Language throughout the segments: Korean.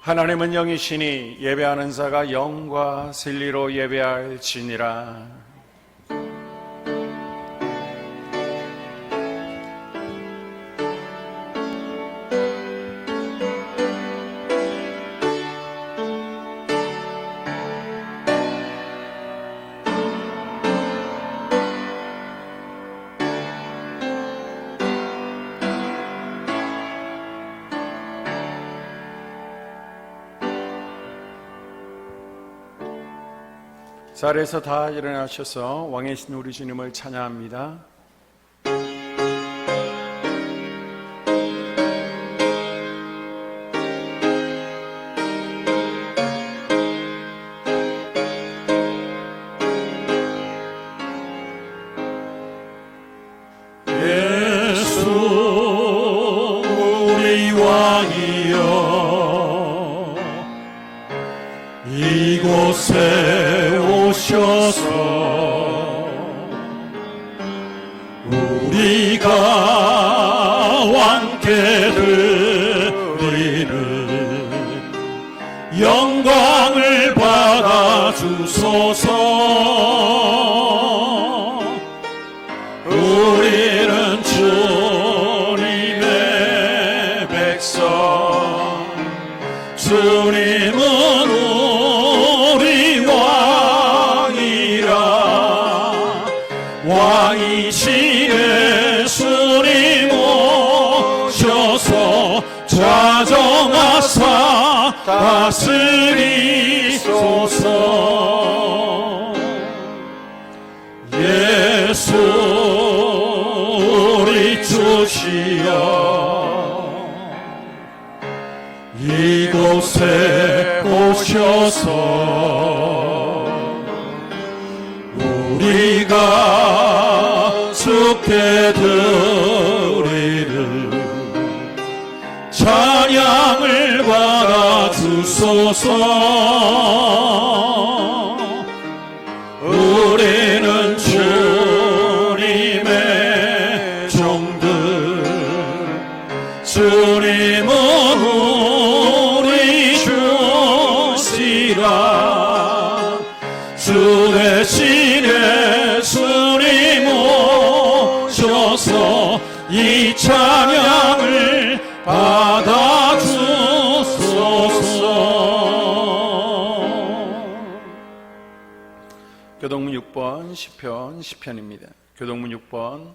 하나님은 영이시니 예배하는 자가 영과 진리로 예배할지니라. 자리에서 다 일어나셔서 왕의 신 우리 주님을 찬양합니다. 예수 우리 왕이여 이곳에 오셔서 우리가 왕께 드리는 영광을 받아 주소서. 우리는 주님의 백성, 주님은 우리 왕이라. 왕이신 예수님 오셔서 좌정하사 다스리소서. 예수 우리 주시여 이곳에 오셔서 우리가 주께 드리는 찬양을 받아 주소서. 우리는 주님의 종들, 주님은 우리 주시라. 주 대신 예수님 오셔서 이 찬양을 받아 주소서. 교동문 6번 시편입니다. 교동문 6번.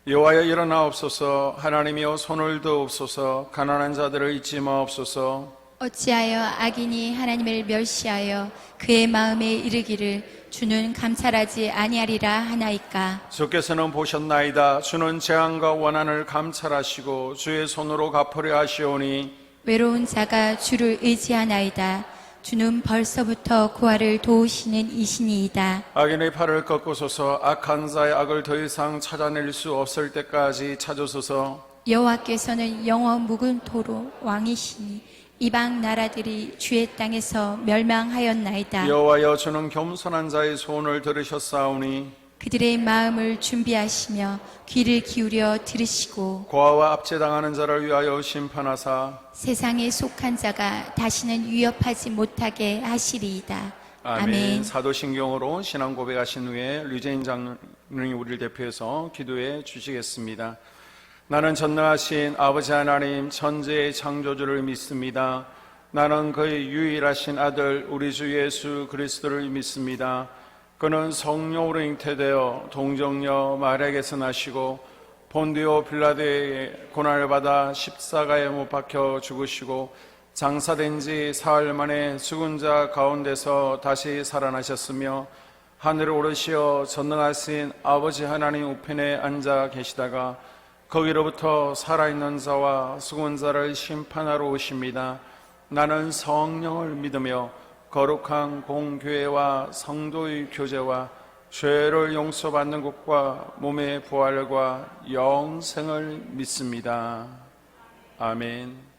여호와여 일어나옵소서. 하나님이여 손을 드옵소서. 가난한 자들을 잊지 마옵소서. 어찌하여 악인이 하나님을 멸시하여 그의 마음에 이르기를 주는 감찰하지 아니하리라 하나이까. 주께서는 보셨나이다. 주는 재앙과 원한을 감찰하시고 주의 손으로 갚으려 하시오니 외로운 자가 주를 의지하나이다. 주는 벌써부터 고아를 도우시는 이신이이다. 악인의 팔을 꺾으소서. 악한 자의 악을 더 이상 찾아낼 수 없을 때까지 찾으소서. 여호와께서는 영원 무근토로 왕이시니 이방 나라들이 주의 땅에서 멸망하였나이다. 여호와여 주는 겸손한 자의 소원을 들으셨사오니 그들의 마음을 준비하시며 귀를 기울여 들으시고 고아와 압제당하는 자를 위하여 심판하사 세상에 속한 자가 다시는 위협하지 못하게 하시리이다. 아멘. 사도신경으로 신앙 고백하신 후에 류재인 장로님이 우리를 대표해서 기도해 주시겠습니다. 나는 전능하신 아버지 하나님 천지의 창조주를 믿습니다. 나는 그의 유일하신 아들 우리 주 예수 그리스도를 믿습니다. 그는 성령으로 잉태되어 동정녀 마리아에게서 나시고 본디오 빌라도에게 고난을 받아 십자가에 못 박혀 죽으시고 장사된 지 사흘 만에 죽은 자 가운데서 다시 살아나셨으며 하늘을 오르시어 전능하신 아버지 하나님 우편에 앉아 계시다가 거기로부터 살아있는 자와 죽은 자를 심판하러 오십니다. 나는 성령을 믿으며 거룩한 공교회와 성도의 교제와 죄를 용서받는 것과 몸의 부활과 영생을 믿습니다. 아멘.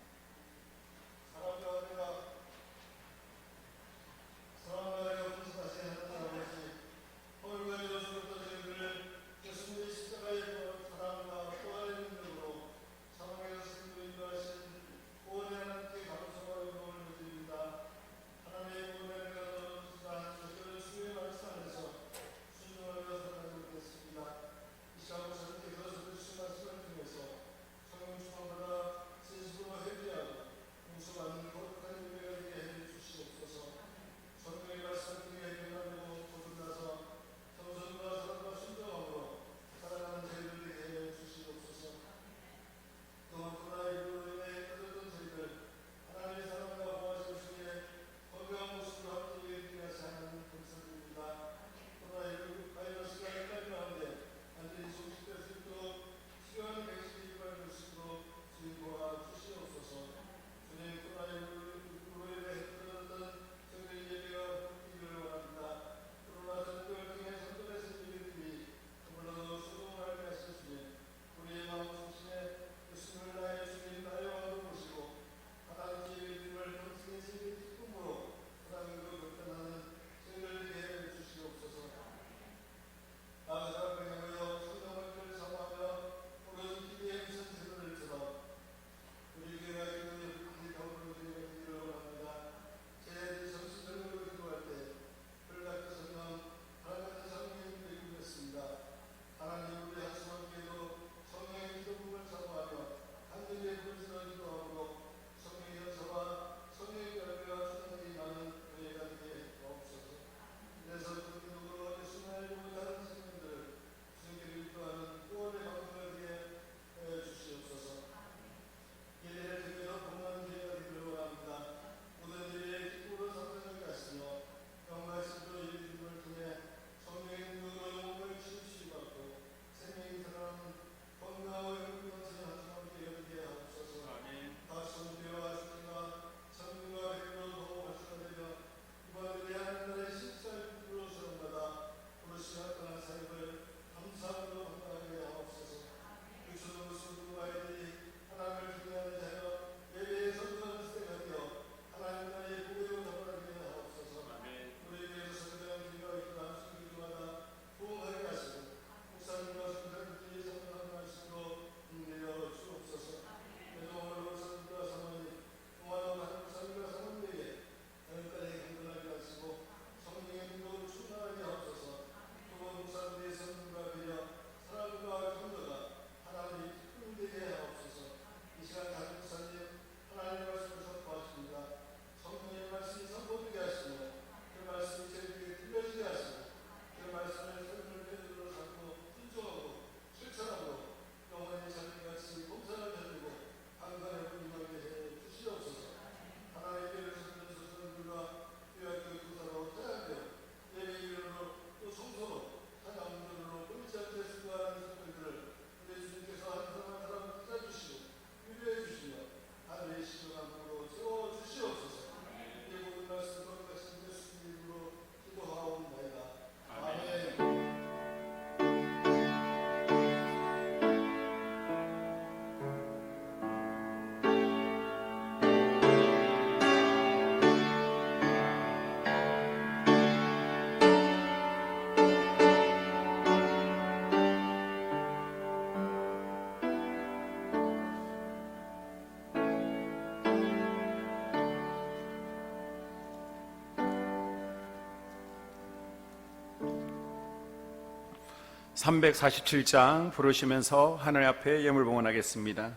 347장 부르시면서 하늘 앞에 예물 봉헌하겠습니다.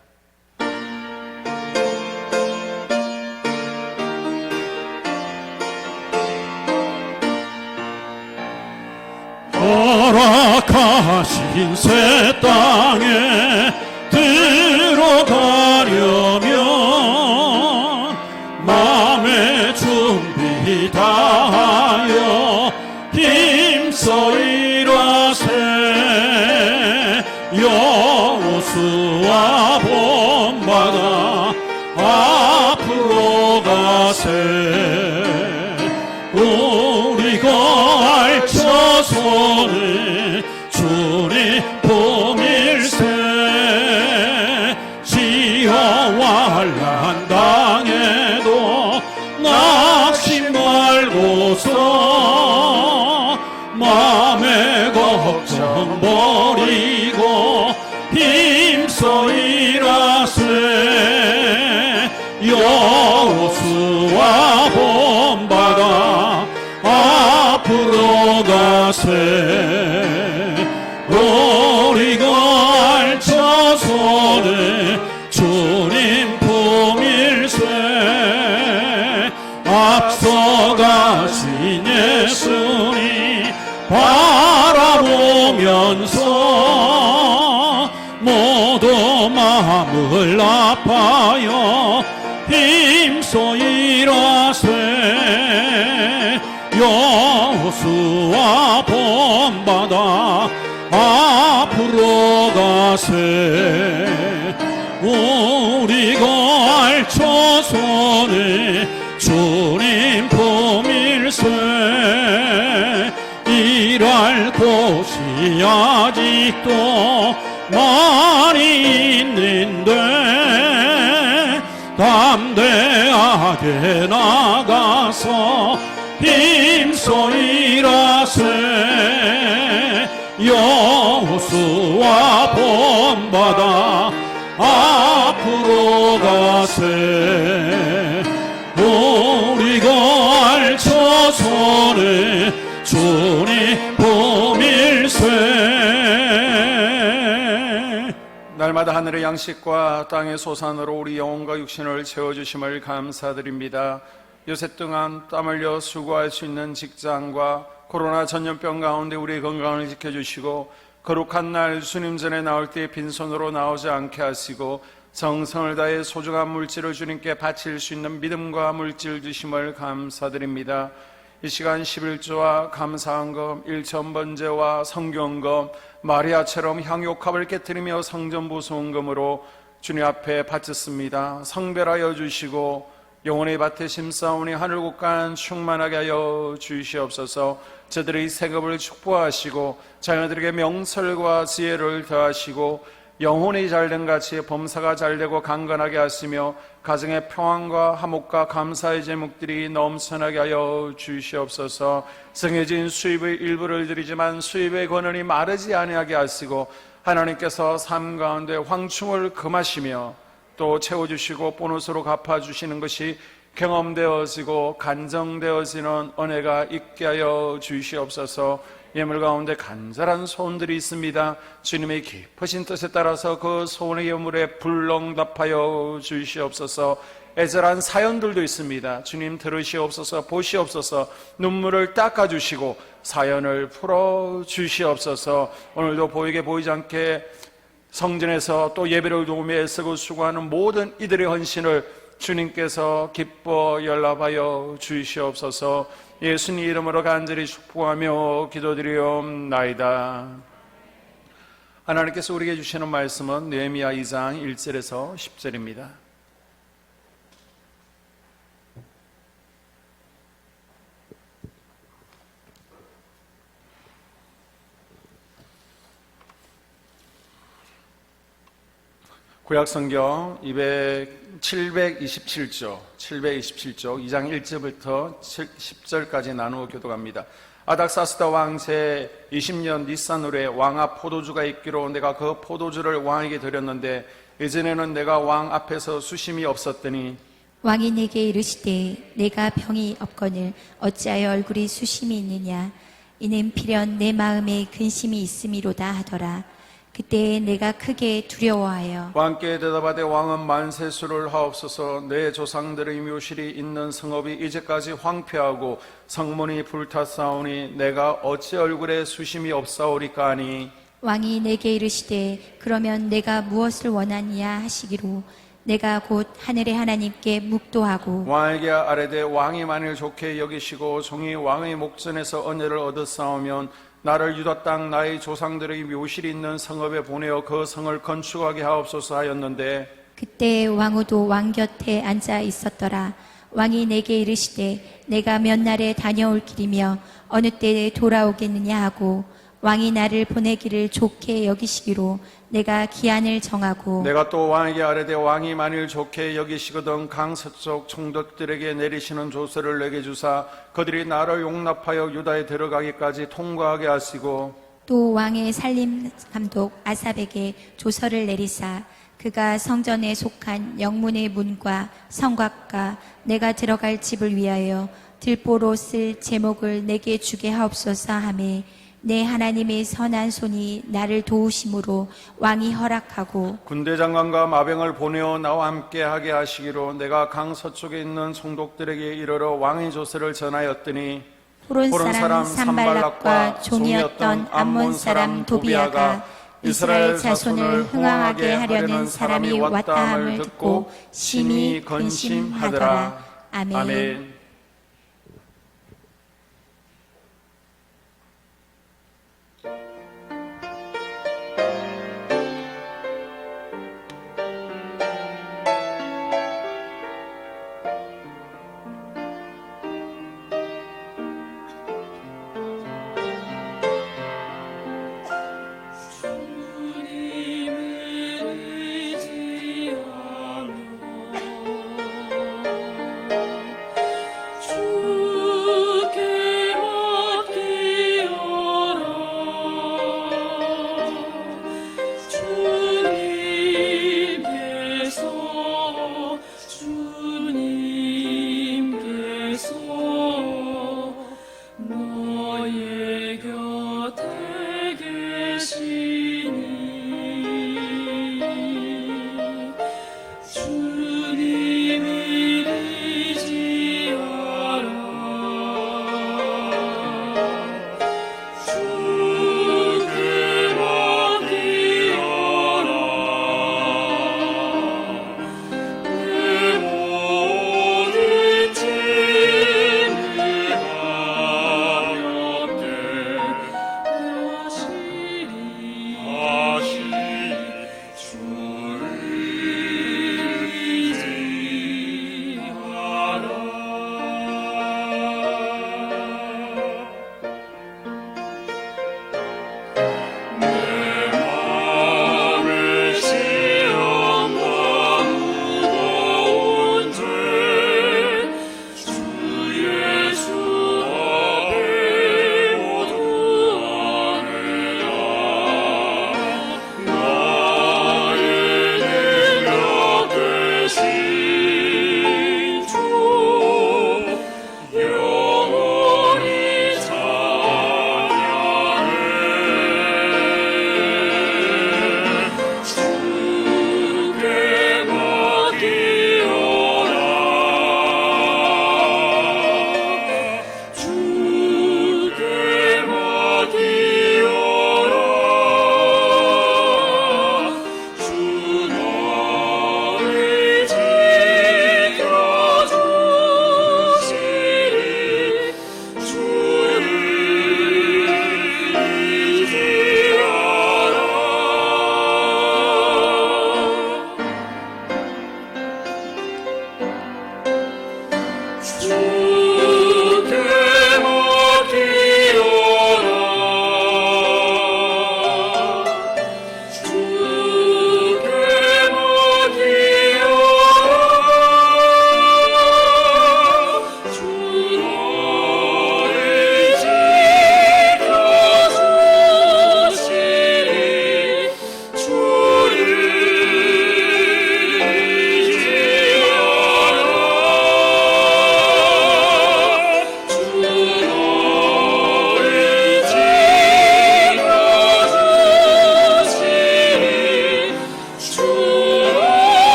허락하신 새 땅에 들어가려면 마음의 준비 다하여 힘써 일하세. 여호수아 본받아 앞으로 가세. 우리 걸쳐 손을 주님 품일세. 시험과 환난 당해도 낙심 말고서 마음의 걱정 버리고 힘써 일하세. 여호수아 본받아 앞으로 가세. 우리 걸쳐 손을 주님 품일세. 앞서 가신 예수님 바라보면서 모두 마음을 아파요 힘써 일하세. 여호수아 본받아 앞으로 가세. 우리 걸쳐 손을 주님 품일세. 일할 곳이 아직도 많이 있는데 담대하게 나가서 힘써 일하세. 여호수아 본받아 앞으로 가세. 우리 걸쳐 손을 주님 품일세. 날마다 하늘의 양식과 땅의 소산으로 우리 영혼과 육신을 채워주심을 감사드립니다. 요새 동안 땀 흘려 수고할 수 있는 직장과 코로나 전염병 가운데 우리의 건강을 지켜주시고 거룩한 날 주님 전에 나올 때 빈손으로 나오지 않게 하시고 정성을 다해 소중한 물질을 주님께 바칠 수 있는 믿음과 물질 주심을 감사드립니다. 이 시간 11조와 감사한금, 일천번제와 성경금, 마리아처럼 향유값을 깨뜨리며 성전부수원금으로 주님 앞에 바쳤습니다. 성별하여 주시고 영혼의 밭에 심사오니 하늘국간 충만하게 하여 주시옵소서. 저들의 세급을 축복하시고 자녀들에게 명철과 지혜를 더하시고 영혼이 잘된 같이 범사가 잘되고 강건하게 하시며 가정의 평안과 화목과 감사의 제목들이 넘쳐나게 하여 주시옵소서. 정해진 수입의 일부를 드리지만 수입의 권한이 마르지 아니하게 하시고 하나님께서 삶 가운데 황충을 금하시며 또 채워주시고 보너스로 갚아주시는 것이 경험되어지고 간정되어지는 은혜가 있게 하여 주시옵소서. 예물 가운데 간절한 소원들이 있습니다. 주님의 깊으신 뜻에 따라서 그 소원의 예물에 불응답하여 주시옵소서. 애절한 사연들도 있습니다. 주님 들으시옵소서. 보시옵소서. 눈물을 닦아주시고 사연을 풀어주시옵소서. 오늘도 보이게 보이지 않게 성전에서 또 예배를 도우며 애쓰고 수고하는 모든 이들의 헌신을 주님께서 기뻐 연락하여 주시옵소서. 예수님 이름으로 간절히 축복하며 기도드리옵나이다. 하나님께서 우리에게 주시는 말씀은 느헤미야 2장 1절에서 10절입니다. 구약성경 727조 2장 1절부터 10절까지 나누어 교독합니다. 아닥사스다 왕 제 20년 니산월에 왕 앞 포도주가 있기로 내가 그 포도주를 왕에게 드렸는데 이전에는 내가 왕 앞에서 수심이 없었더니 왕이 내게 이르시되 내가 병이 없거늘 어찌하여 얼굴이 수심이 있느냐. 이는 필연 내 마음에 근심이 있음이로다 하더라. 그때 내가 크게 두려워하여 왕께 대답하되 왕은 만세수를 하옵소서. 내 조상들의 묘실이 있는 성읍이 이제까지 황폐하고 성문이 불탔사오니 내가 어찌 얼굴에 수심이 없사오리까 하니 왕이 내게 이르시되 그러면 내가 무엇을 원하니야 하시기로 내가 곧 하늘의 하나님께 묵도하고 왕에게 아뢰되 왕이 만일 좋게 여기시고 종이 왕의 목전에서 은혜를 얻었사오면 나를 유다 땅 나의 조상들의 묘실이 있는 성읍에 보내어 그 성을 건축하게 하옵소서 하였는데 그때 왕후도 왕 곁에 앉아 있었더라. 왕이 내게 이르시되 내가 몇 날에 다녀올 길이며 어느 때에 돌아오겠느냐 하고 왕이 나를 보내기를 좋게 여기시기로 내가 기한을 정하고 내가 또 왕에게 아뢰되 왕이 만일 좋게 여기시거든 강 서쪽 총독들에게 내리시는 조서를 내게 주사 그들이 나를 용납하여 유다에 들어가기까지 통과하게 하시고 또 왕의 살림 감독 아삽에게 조서를 내리사 그가 성전에 속한 영문의 문과 성곽과 내가 들어갈 집을 위하여 들보로 쓸 제목을 내게 주게 하옵소서 하매 내 하나님의 선한 손이 나를 도우심으로 왕이 허락하고 군대 장관과 마병을 보내어 나와 함께 하게 하시기로 내가 강 서쪽에 있는 총독들에게 이르러 왕의 조서를 전하였더니 호론 호론 사람 사람 산발락과 종이었던 암몬 사람 도비아가 이스라엘 자손을 흥왕하게 하려는 사람이 왔다 함을 듣고 심히 근심하더라. 아멘. 아멘.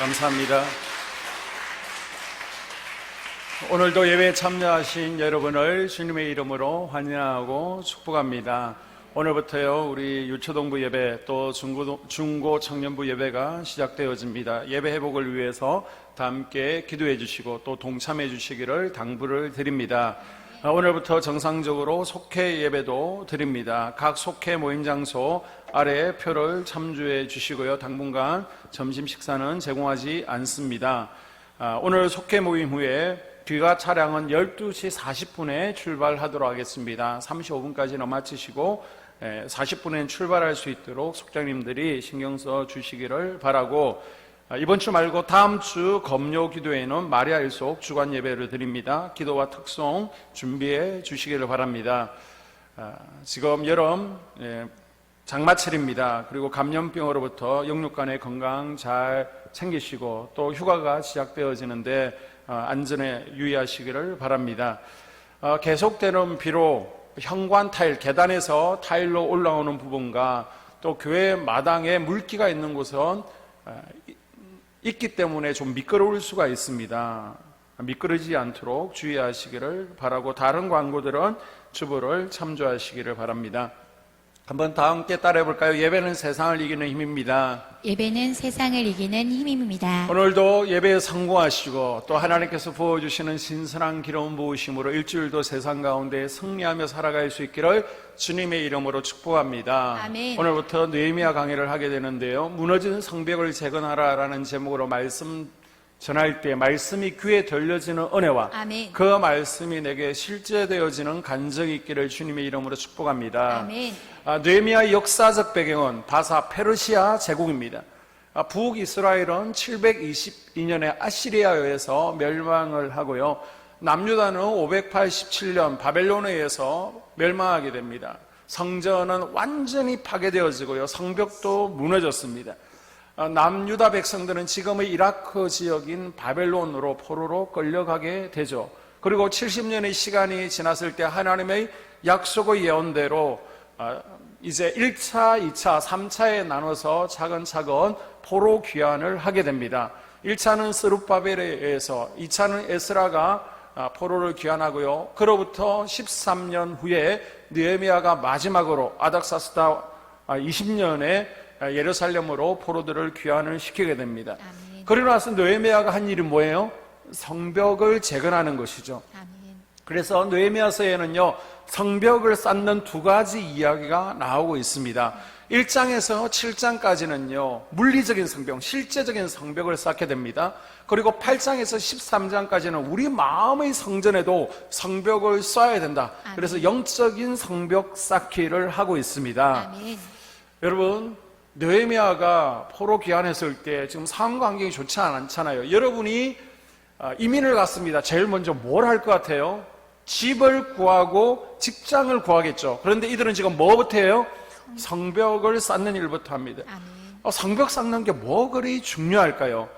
감사합니다. 오늘도 예배에 참여하신 여러분을 주님의 이름으로 환영하고 축복합니다. 오늘부터요, 우리 유초동부 예배 또 중고 청년부 예배가 시작되어집니다. 예배 회복을 위해서 다 함께 기도해 주시고 또 동참해 주시기를 당부를 드립니다. 오늘부터 정상적으로 속회 예배도 드립니다. 각 속회 모임 장소 아래에 표를 참조해 주시고요. 당분간 점심 식사는 제공하지 않습니다. 오늘 속회 모임 후에 귀가 차량은 12시 40분에 출발하도록 하겠습니다. 35분까지는 마치시고 40분엔 출발할 수 있도록 속장님들이 신경 써 주시기를 바라고, 이번 주 말고 다음 주 검요 기도회는 마리아 일속 주간 예배를 드립니다. 기도와 특송 준비해 주시기를 바랍니다. 지금 여름 장마철입니다. 그리고 감염병으로부터 영육간의 건강 잘 챙기시고 또 휴가가 시작되어지는데 안전에 유의하시기를 바랍니다. 계속되는 비로 현관 타일, 계단에서 타일로 올라오는 부분과 또 교회 마당에 물기가 있는 곳은 있기 때문에 좀 미끄러울 수가 있습니다. 미끄러지지 않도록 주의하시기를 바라고, 다른 광고들은 주보를 참조하시기를 바랍니다. 한번 다 함께 따라해 볼까요? 예배는 세상을 이기는 힘입니다. 예배는 세상을 이기는 힘입니다. 오늘도 예배에 성공하시고 또 하나님께서 부어주시는 신선한 기름 부으심으로 일주일도 세상 가운데 승리하며 살아갈 수 있기를 주님의 이름으로 축복합니다. 아멘. 오늘부터 느헤미야 강의를 하게 되는데요, 무너진 성벽을 재건하라라는 제목으로 말씀 전할 때 말씀이 귀에 들려지는 은혜와 아멘. 그 말씀이 내게 실제되어지는 간증이 있기를 주님의 이름으로 축복합니다. 아멘. 느헤미야의 역사적 배경은 바사 페르시아 제국입니다. 북이스라엘은 722년에 아시리아에 의해서 멸망을 하고요, 남유다는 587년 바벨론에 의해서 멸망하게 됩니다. 성전은 완전히 파괴되어지고요, 성벽도 무너졌습니다. 남유다 백성들은 지금의 이라크 지역인 바벨론으로 포로로 끌려가게 되죠. 그리고 70년의 시간이 지났을 때 하나님의 약속의 예언대로 이제 1차, 2차, 3차에 나눠서 차근차근 포로 귀환을 하게 됩니다. 1차는 스룹바벨에 의해서, 2차는 에스라가 포로를 귀환하고요, 그로부터 13년 후에 느헤미야가 마지막으로 아닥사스다 20년에 예루살렘으로 포로들을 귀환을 시키게 됩니다. 아멘. 그러고 나서 느헤미야가 한 일이 뭐예요? 성벽을 재건하는 것이죠. 아멘. 그래서 느헤미야서에는요, 성벽을 쌓는 두 가지 이야기가 나오고 있습니다. 1장에서 7장까지는요 물리적인 성벽, 실제적인 성벽을 쌓게 됩니다. 그리고 8장에서 13장까지는 우리 마음의 성전에도 성벽을 쌓아야 된다. 아멘. 그래서 영적인 성벽 쌓기를 하고 있습니다. 아멘. 여러분, 느헤미야가 포로 귀환했을 때 지금 상황 환경이 좋지 않잖아요. 여러분이 이민을 갔습니다. 제일 먼저 뭘 할 것 같아요? 집을 구하고 직장을 구하겠죠. 그런데 이들은 지금 뭐부터 해요? 성벽을 쌓는 일부터 합니다. 아멘. 성벽 쌓는 게 뭐 그리 중요할까요?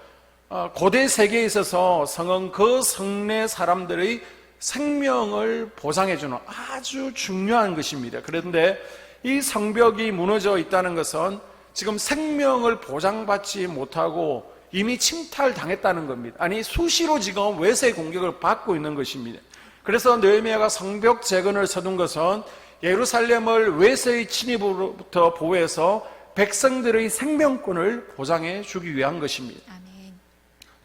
고대 세계에 있어서 성은 그 성내 사람들의 생명을 보장해주는 아주 중요한 것입니다. 그런데 이 성벽이 무너져 있다는 것은 지금 생명을 보장받지 못하고 이미 침탈당했다는 겁니다. 아니, 수시로 지금 외세의 공격을 받고 있는 것입니다. 그래서 느헤미야가 성벽 재건을 서둔 것은 예루살렘을 외세의 침입으로부터 보호해서 백성들의 생명권을 보장해 주기 위한 것입니다. 아멘.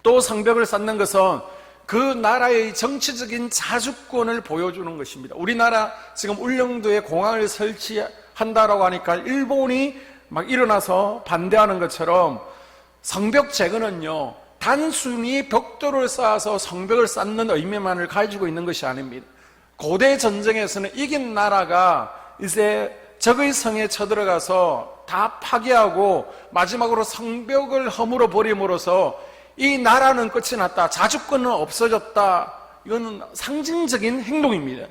또 성벽을 쌓는 것은 그 나라의 정치적인 자주권을 보여주는 것입니다. 우리나라 지금 울릉도에 공항을 설치한다라고 하니까 일본이 막 일어나서 반대하는 것처럼 성벽 재건은요, 단순히 벽돌을 쌓아서 성벽을 쌓는 의미만을 가지고 있는 것이 아닙니다. 고대 전쟁에서는 이긴 나라가 이제 적의 성에 쳐들어가서 다 파괴하고 마지막으로 성벽을 허물어 버림으로써 이 나라는 끝이 났다, 자주권은 없어졌다, 이거는 상징적인 행동입니다.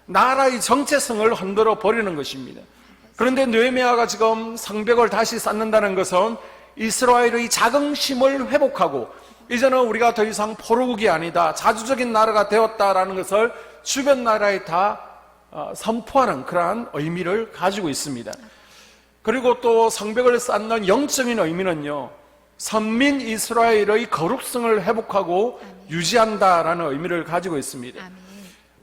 나라의 정체성을 흔들어 버리는 것입니다. 그런데 느헤미야가 지금 성벽을 다시 쌓는다는 것은 이스라엘의 자긍심을 회복하고 이제는 우리가 더 이상 포로국이 아니다, 자주적인 나라가 되었다라는 것을 주변 나라에 다 선포하는 그러한 의미를 가지고 있습니다. 그리고 또 성벽을 쌓는 영적인 의미는요, 선민 이스라엘의 거룩성을 회복하고 유지한다라는 의미를 가지고 있습니다. 아멘.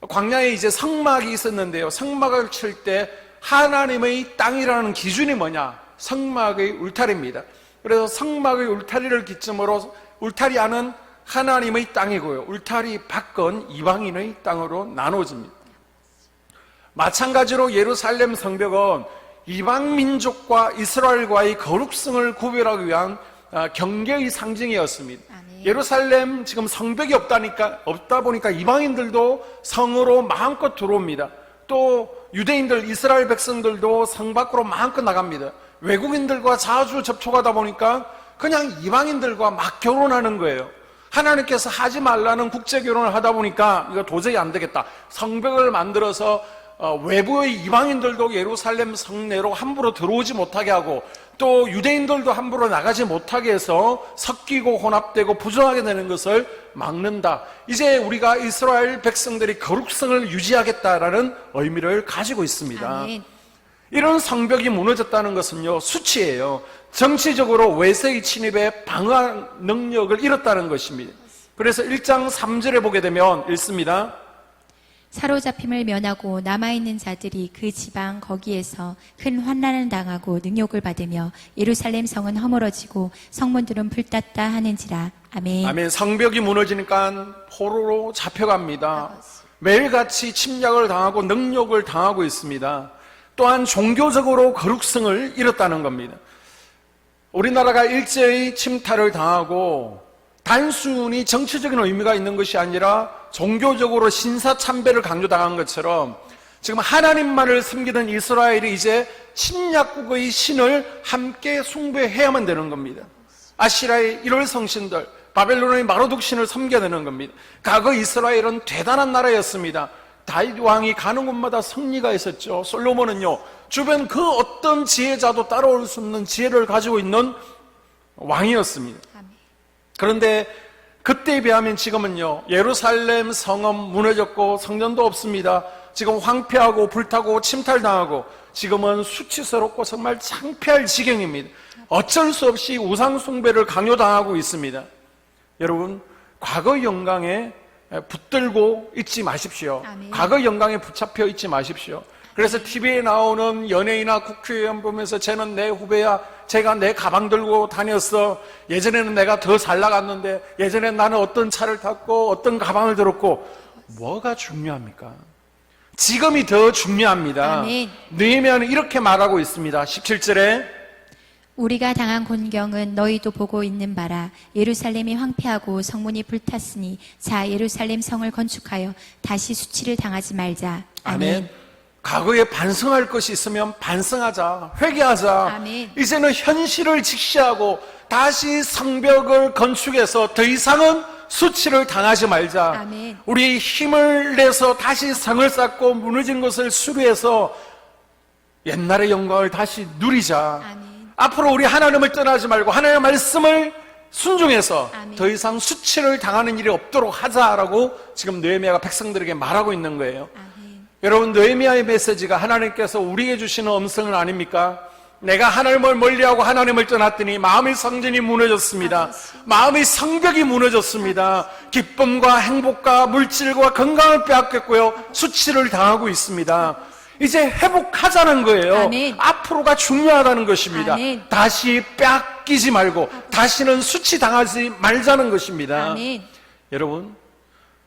광야에 이제 성막이 있었는데요. 성막을 칠 때 하나님의 땅이라는 기준이 뭐냐? 성막의 울타리입니다. 그래서 성막의 울타리를 기점으로 울타리 안은 하나님의 땅이고요. 울타리 밖은 이방인의 땅으로 나눠집니다. 마찬가지로 예루살렘 성벽은 이방 민족과 이스라엘과의 거룩성을 구별하기 위한 경계의 상징이었습니다. 아멘. 예루살렘 지금 성벽이 없다 보니까 이방인들도 성으로 마음껏 들어옵니다. 또 유대인들, 이스라엘 백성들도 성 밖으로 마음껏 나갑니다. 외국인들과 자주 접촉하다 보니까 그냥 이방인들과 막 결혼하는 거예요. 하나님께서 하지 말라는 국제 결혼을 하다 보니까 이거 도저히 안 되겠다. 성벽을 만들어서 외부의 이방인들도 예루살렘 성내로 함부로 들어오지 못하게 하고 또 유대인들도 함부로 나가지 못하게 해서 섞이고 혼합되고 부정하게 되는 것을 막는다. 이제 우리가 이스라엘 백성들이 거룩성을 유지하겠다라는 의미를 가지고 있습니다. 아멘. 이런 성벽이 무너졌다는 것은요, 수치예요. 정치적으로 외세의 침입에 방어할 능력을 잃었다는 것입니다. 그래서 1장 3절에 보게 되면 읽습니다. 사로잡힘을 면하고 남아있는 자들이 그 지방 거기에서 큰 환난을 당하고 능욕을 받으며 예루살렘 성은 허물어지고 성문들은 불탔다 하는지라. 아멘. 아멘. 성벽이 무너지니까 포로로 잡혀갑니다. 매일같이 침략을 당하고 능욕을 당하고 있습니다. 또한 종교적으로 거룩성을 잃었다는 겁니다. 우리나라가 일제히 침탈을 당하고 단순히 정치적인 의미가 있는 것이 아니라 종교적으로 신사참배를 강조당한 것처럼 지금 하나님만을 섬기는 이스라엘이 이제 침략국의 신을 함께 숭배해야만 되는 겁니다. 아시라의 1월 성신들, 바벨론의 마로둑 신을 섬겨야 되는 겁니다. 과거 이스라엘은 대단한 나라였습니다. 다윗 왕이 가는 곳마다 승리가 있었죠. 솔로몬은요, 주변 그 어떤 지혜자도 따라올 수 없는 지혜를 가지고 있는 왕이었습니다. 그런데 그때에 비하면 지금은요, 예루살렘 성은 무너졌고 성전도 없습니다. 지금 황폐하고 불타고 침탈당하고 지금은 수치스럽고 정말 창피할 지경입니다. 어쩔 수 없이 우상숭배를 강요당하고 있습니다. 여러분, 과거 영광에 붙들고 있지 마십시오. 아멘. 과거 영광에 붙잡혀 있지 마십시오. 그래서 TV에 나오는 연예인이나 국회의원 보면서 쟤는 내 후배야, 제가 내 가방 들고 다녔어, 예전에는 내가 더 잘 나갔는데, 예전엔 나는 어떤 차를 탔고 어떤 가방을 들었고. 뭐가 중요합니까? 지금이 더 중요합니다. 아멘. 느헤미야는 이렇게 말하고 있습니다. 17절에 우리가 당한 곤경은 너희도 보고 있는 바라. 예루살렘이 황폐하고 성문이 불탔으니 자 예루살렘 성을 건축하여 다시 수치를 당하지 말자. 아멘. 과거에 반성할 것이 있으면 반성하자, 회개하자. 아멘. 이제는 현실을 직시하고 다시 성벽을 건축해서 더 이상은 수치를 당하지 말자. 아멘. 우리 힘을 내서 다시 성을 쌓고 무너진 것을 수리해서 옛날의 영광을 다시 누리자. 아멘. 앞으로 우리 하나님을 떠나지 말고 하나님의 말씀을 순종해서 아멘. 더 이상 수치를 당하는 일이 없도록 하자라고 지금 느헤미야가 백성들에게 말하고 있는 거예요. 아멘. 여러분, 느헤미야의 메시지가 하나님께서 우리에게 주시는 음성은 아닙니까? 내가 하나님을 멀리하고 하나님을 떠났더니 마음의 성전이 무너졌습니다. 마음의 성벽이 무너졌습니다. 기쁨과 행복과 물질과 건강을 빼앗겼고요, 수치를 당하고 있습니다. 이제 회복하자는 거예요. 아멘. 앞으로가 중요하다는 것입니다. 아멘. 다시 빼앗기지 말고 다시는 수치 당하지 말자는 것입니다. 아멘. 여러분,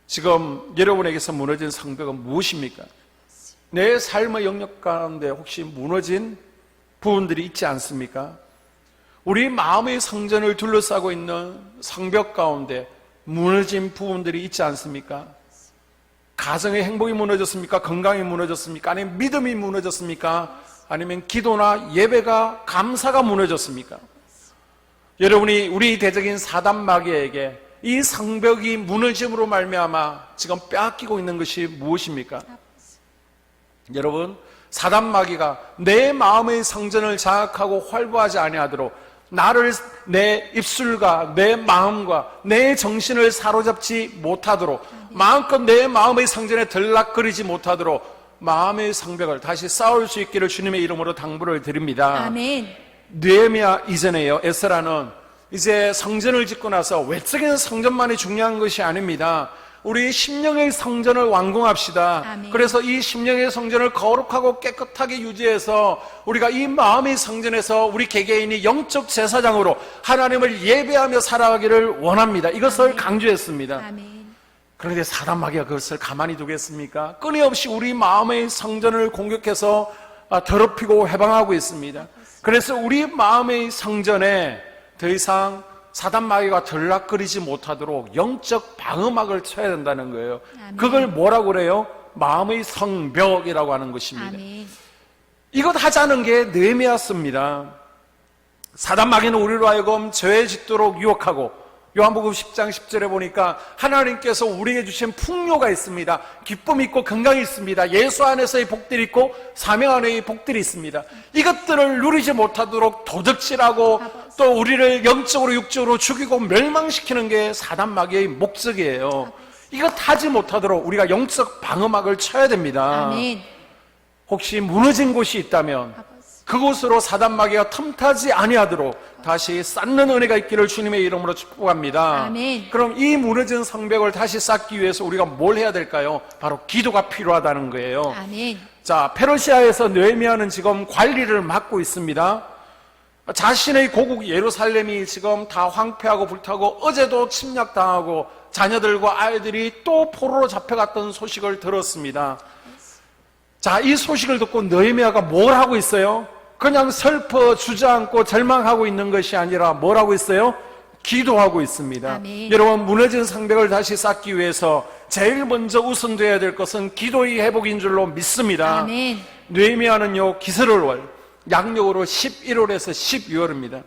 지금 여러분에게서 무너진 성벽은 무엇입니까? 내 삶의 영역 가운데 혹시 무너진 부분들이 있지 않습니까? 우리 마음의 성전을 둘러싸고 있는 성벽 가운데 무너진 부분들이 있지 않습니까? 가정의 행복이 무너졌습니까? 건강이 무너졌습니까? 아니면 믿음이 무너졌습니까? 아니면 기도나 예배가, 감사가 무너졌습니까? 여러분이 우리 대적인 사단 마귀에게 이 성벽이 무너짐으로 말미암아 지금 빼앗기고 있는 것이 무엇입니까? 여러분, 사단 마귀가 내 마음의 성전을 장악하고 활보하지 아니하도록 나를, 내 입술과 내 마음과 내 정신을 사로잡지 못하도록, 마음껏 내 마음의 성전에 들락거리지 못하도록 마음의 성벽을 다시 쌓을 수 있기를 주님의 이름으로 당부를 드립니다. 아멘. 느헤미야 이전에요, 에스라는 이제 성전을 짓고 나서 외적인 성전만이 중요한 것이 아닙니다. 우리 심령의 성전을 완공합시다. 아멘. 그래서 이 심령의 성전을 거룩하고 깨끗하게 유지해서 우리가 이 마음의 성전에서 우리 개개인이 영적 제사장으로 하나님을 예배하며 살아가기를 원합니다. 이것을 아멘. 강조했습니다. 아멘. 그런데 사단 마귀가 그것을 가만히 두겠습니까? 끊임없이 우리 마음의 성전을 공격해서 더럽히고 해방하고 있습니다. 그래서 우리 마음의 성전에 더 이상 사단 마귀가 들락거리지 못하도록 영적 방어막을 쳐야 된다는 거예요. 아멘. 그걸 뭐라고 그래요? 마음의 성벽이라고 하는 것입니다. 아멘. 이것 하자는 게 느헤미야서입니다. 사단 마귀는 우리로 하여금 죄에 짓도록 유혹하고, 요한복음 10장 10절에 보니까 하나님께서 우리에게 주신 풍요가 있습니다. 기쁨이 있고 건강이 있습니다. 예수 안에서의 복들이 있고 사명 안에의 복들이 있습니다. 이것들을 누리지 못하도록 도적질하고 또 우리를 영적으로 육적으로 죽이고 멸망시키는 게 사단 마귀의 목적이에요. 이것 하지 못하도록 우리가 영적 방어막을 쳐야 됩니다. 아멘. 혹시 무너진 곳이 있다면 그곳으로 사단 마귀가 틈타지 아니하도록 다시 쌓는 은혜가 있기를 주님의 이름으로 축복합니다. 아멘. 그럼 이 무너진 성벽을 다시 쌓기 위해서 우리가 뭘 해야 될까요? 바로 기도가 필요하다는 거예요. 아멘. 자, 페르시아에서 느헤미야는 지금 관리를 맡고 있습니다. 자신의 고국 예루살렘이 지금 다 황폐하고 불타고 어제도 침략당하고 자녀들과 아이들이 또 포로로 잡혀갔던 소식을 들었습니다. 자, 이 소식을 듣고 느헤미야가 뭘 하고 있어요? 그냥 슬퍼 주저앉고 절망하고 있는 것이 아니라 뭘 하고 있어요? 기도하고 있습니다. 아멘. 여러분, 무너진 성벽을 다시 쌓기 위해서 제일 먼저 우선돼야 될 것은 기도의 회복인 줄로 믿습니다. 아멘. 느헤미야는요, 기스를월, 양력으로 11월에서 12월입니다.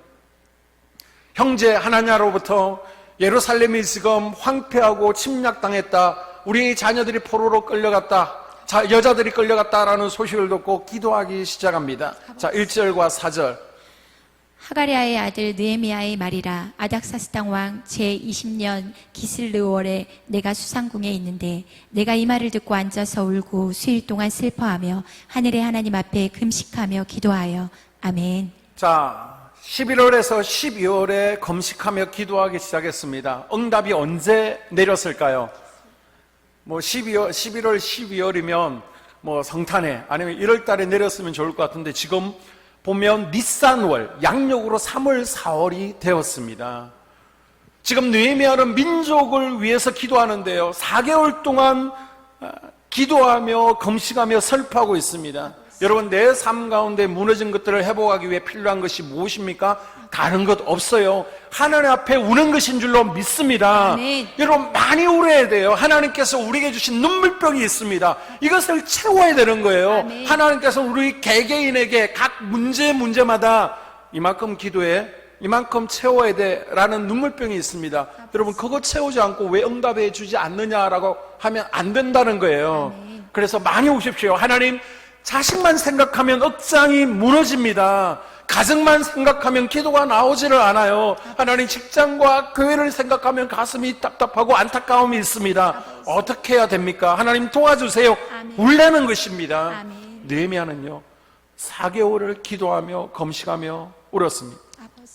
형제 하나냐로부터 예루살렘이 지금 황폐하고 침략당했다, 우리 자녀들이 포로로 끌려갔다, 여자들이 끌려갔다라는 소식을 듣고 기도하기 시작합니다. 자, 1절과 4절. 하가랴의 아들 느헤미야의 말이라. 아닥사스당 왕 제20년 기슬르월에 내가 수상궁에 있는데 내가 이 말을 듣고 앉아서 울고 수일 동안 슬퍼하며 하늘의 하나님 앞에 금식하며 기도하여. 아멘. 자, 11월에서 12월에 금식하며 기도하기 시작했습니다. 응답이 언제 내렸을까요? 뭐 11월, 12월이면 뭐 성탄에 아니면 1월 달에 내렸으면 좋을 것 같은데 지금 보면 니산월, 양력으로 3월, 4월이 되었습니다. 지금 느헤미야는 민족을 위해서 기도하는데요, 4개월 동안 기도하며 금식하며 슬퍼하고 있습니다. 여러분, 내 삶 가운데 무너진 것들을 회복하기 위해 필요한 것이 무엇입니까? 다른 것 없어요. 하나님 앞에 우는 것인 줄로 믿습니다. 아멘. 여러분, 많이 울어야 돼요. 하나님께서 우리에게 주신 눈물병이 있습니다. 이것을 채워야 되는 거예요. 아멘. 하나님께서 우리 개개인에게 각 문제마다 이만큼 기도해, 이만큼 채워야 돼라는 눈물병이 있습니다. 여러분, 그거 채우지 않고 왜 응답해 주지 않느냐라고 하면 안 된다는 거예요. 아멘. 그래서 많이 우십시오. 하나님, 자식만 생각하면 억장이 무너집니다. 가정만 생각하면 기도가 나오지를 않아요. 하나님, 직장과 교회를 생각하면 가슴이 답답하고 안타까움이 있습니다. 어떻게 해야 됩니까? 하나님 도와주세요. 아멘. 울라는 것입니다. 아멘. 느헤미야는요, 4개월을 기도하며 금식하며 울었습니다. 아버지.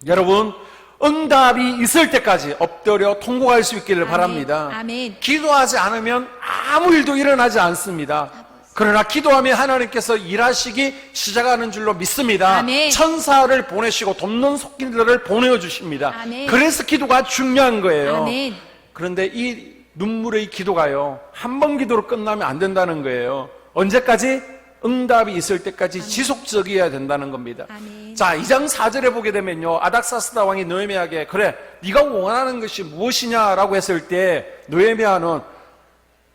여러분, 응답이 있을 때까지 엎드려 통곡할 수 있기를 아멘. 바랍니다. 아멘. 기도하지 않으면 아무 일도 일어나지 않습니다. 그러나 기도하면 하나님께서 일하시기 시작하는 줄로 믿습니다. 아멘. 천사를 보내시고 돕는 손길들을 보내주십니다. 아멘. 그래서 기도가 중요한 거예요. 아멘. 그런데 이 눈물의 기도가요, 한 번 기도로 끝나면 안 된다는 거예요. 언제까지? 응답이 있을 때까지 지속적이어야 된다는 겁니다. 아멘. 자, 2장 4절에 보게 되면요, 아닥사스다 왕이 느헤미야에게 그래, 네가 원하는 것이 무엇이냐라고 했을 때 느헤미야는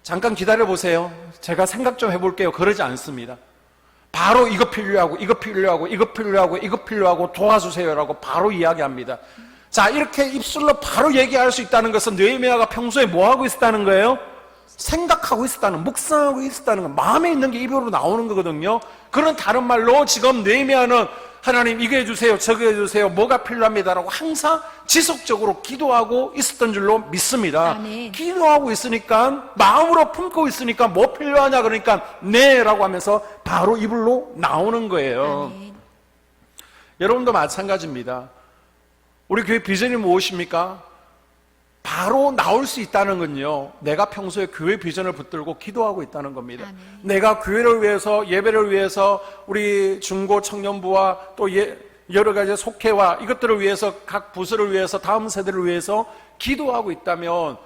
잠깐 기다려보세요, 제가 생각 좀 해볼게요, 그러지 않습니다. 바로 이거 필요하고 이거 필요하고 이거 필요하고 이거 필요하고 도와주세요라고 바로 이야기합니다. 자, 이렇게 입술로 바로 얘기할 수 있다는 것은 느헤미야가 평소에 뭐 하고 있었다는 거예요? 생각하고 있었다는, 묵상하고 있었다는 거, 마음에 있는 게 입으로 나오는 거거든요. 그런 다른 말로 지금 느헤미야는 하나님 이거 해주세요, 저거 해주세요, 뭐가 필요합니다라고 항상 지속적으로 기도하고 있었던 줄로 믿습니다. 아멘. 기도하고 있으니까, 마음으로 품고 있으니까 뭐 필요하냐 그러니까 네 라고 하면서 바로 입으로 나오는 거예요. 아멘. 여러분도 마찬가지입니다. 우리 교회 비전이 무엇입니까? 바로 나올 수 있다는 건요, 내가 평소에 교회 비전을 붙들고 기도하고 있다는 겁니다. 아멘. 내가 교회를 위해서, 예배를 위해서, 우리 중고 청년부와 또 여러 가지 속회와 이것들을 위해서, 각 부서를 위해서, 다음 세대를 위해서 기도하고 있다면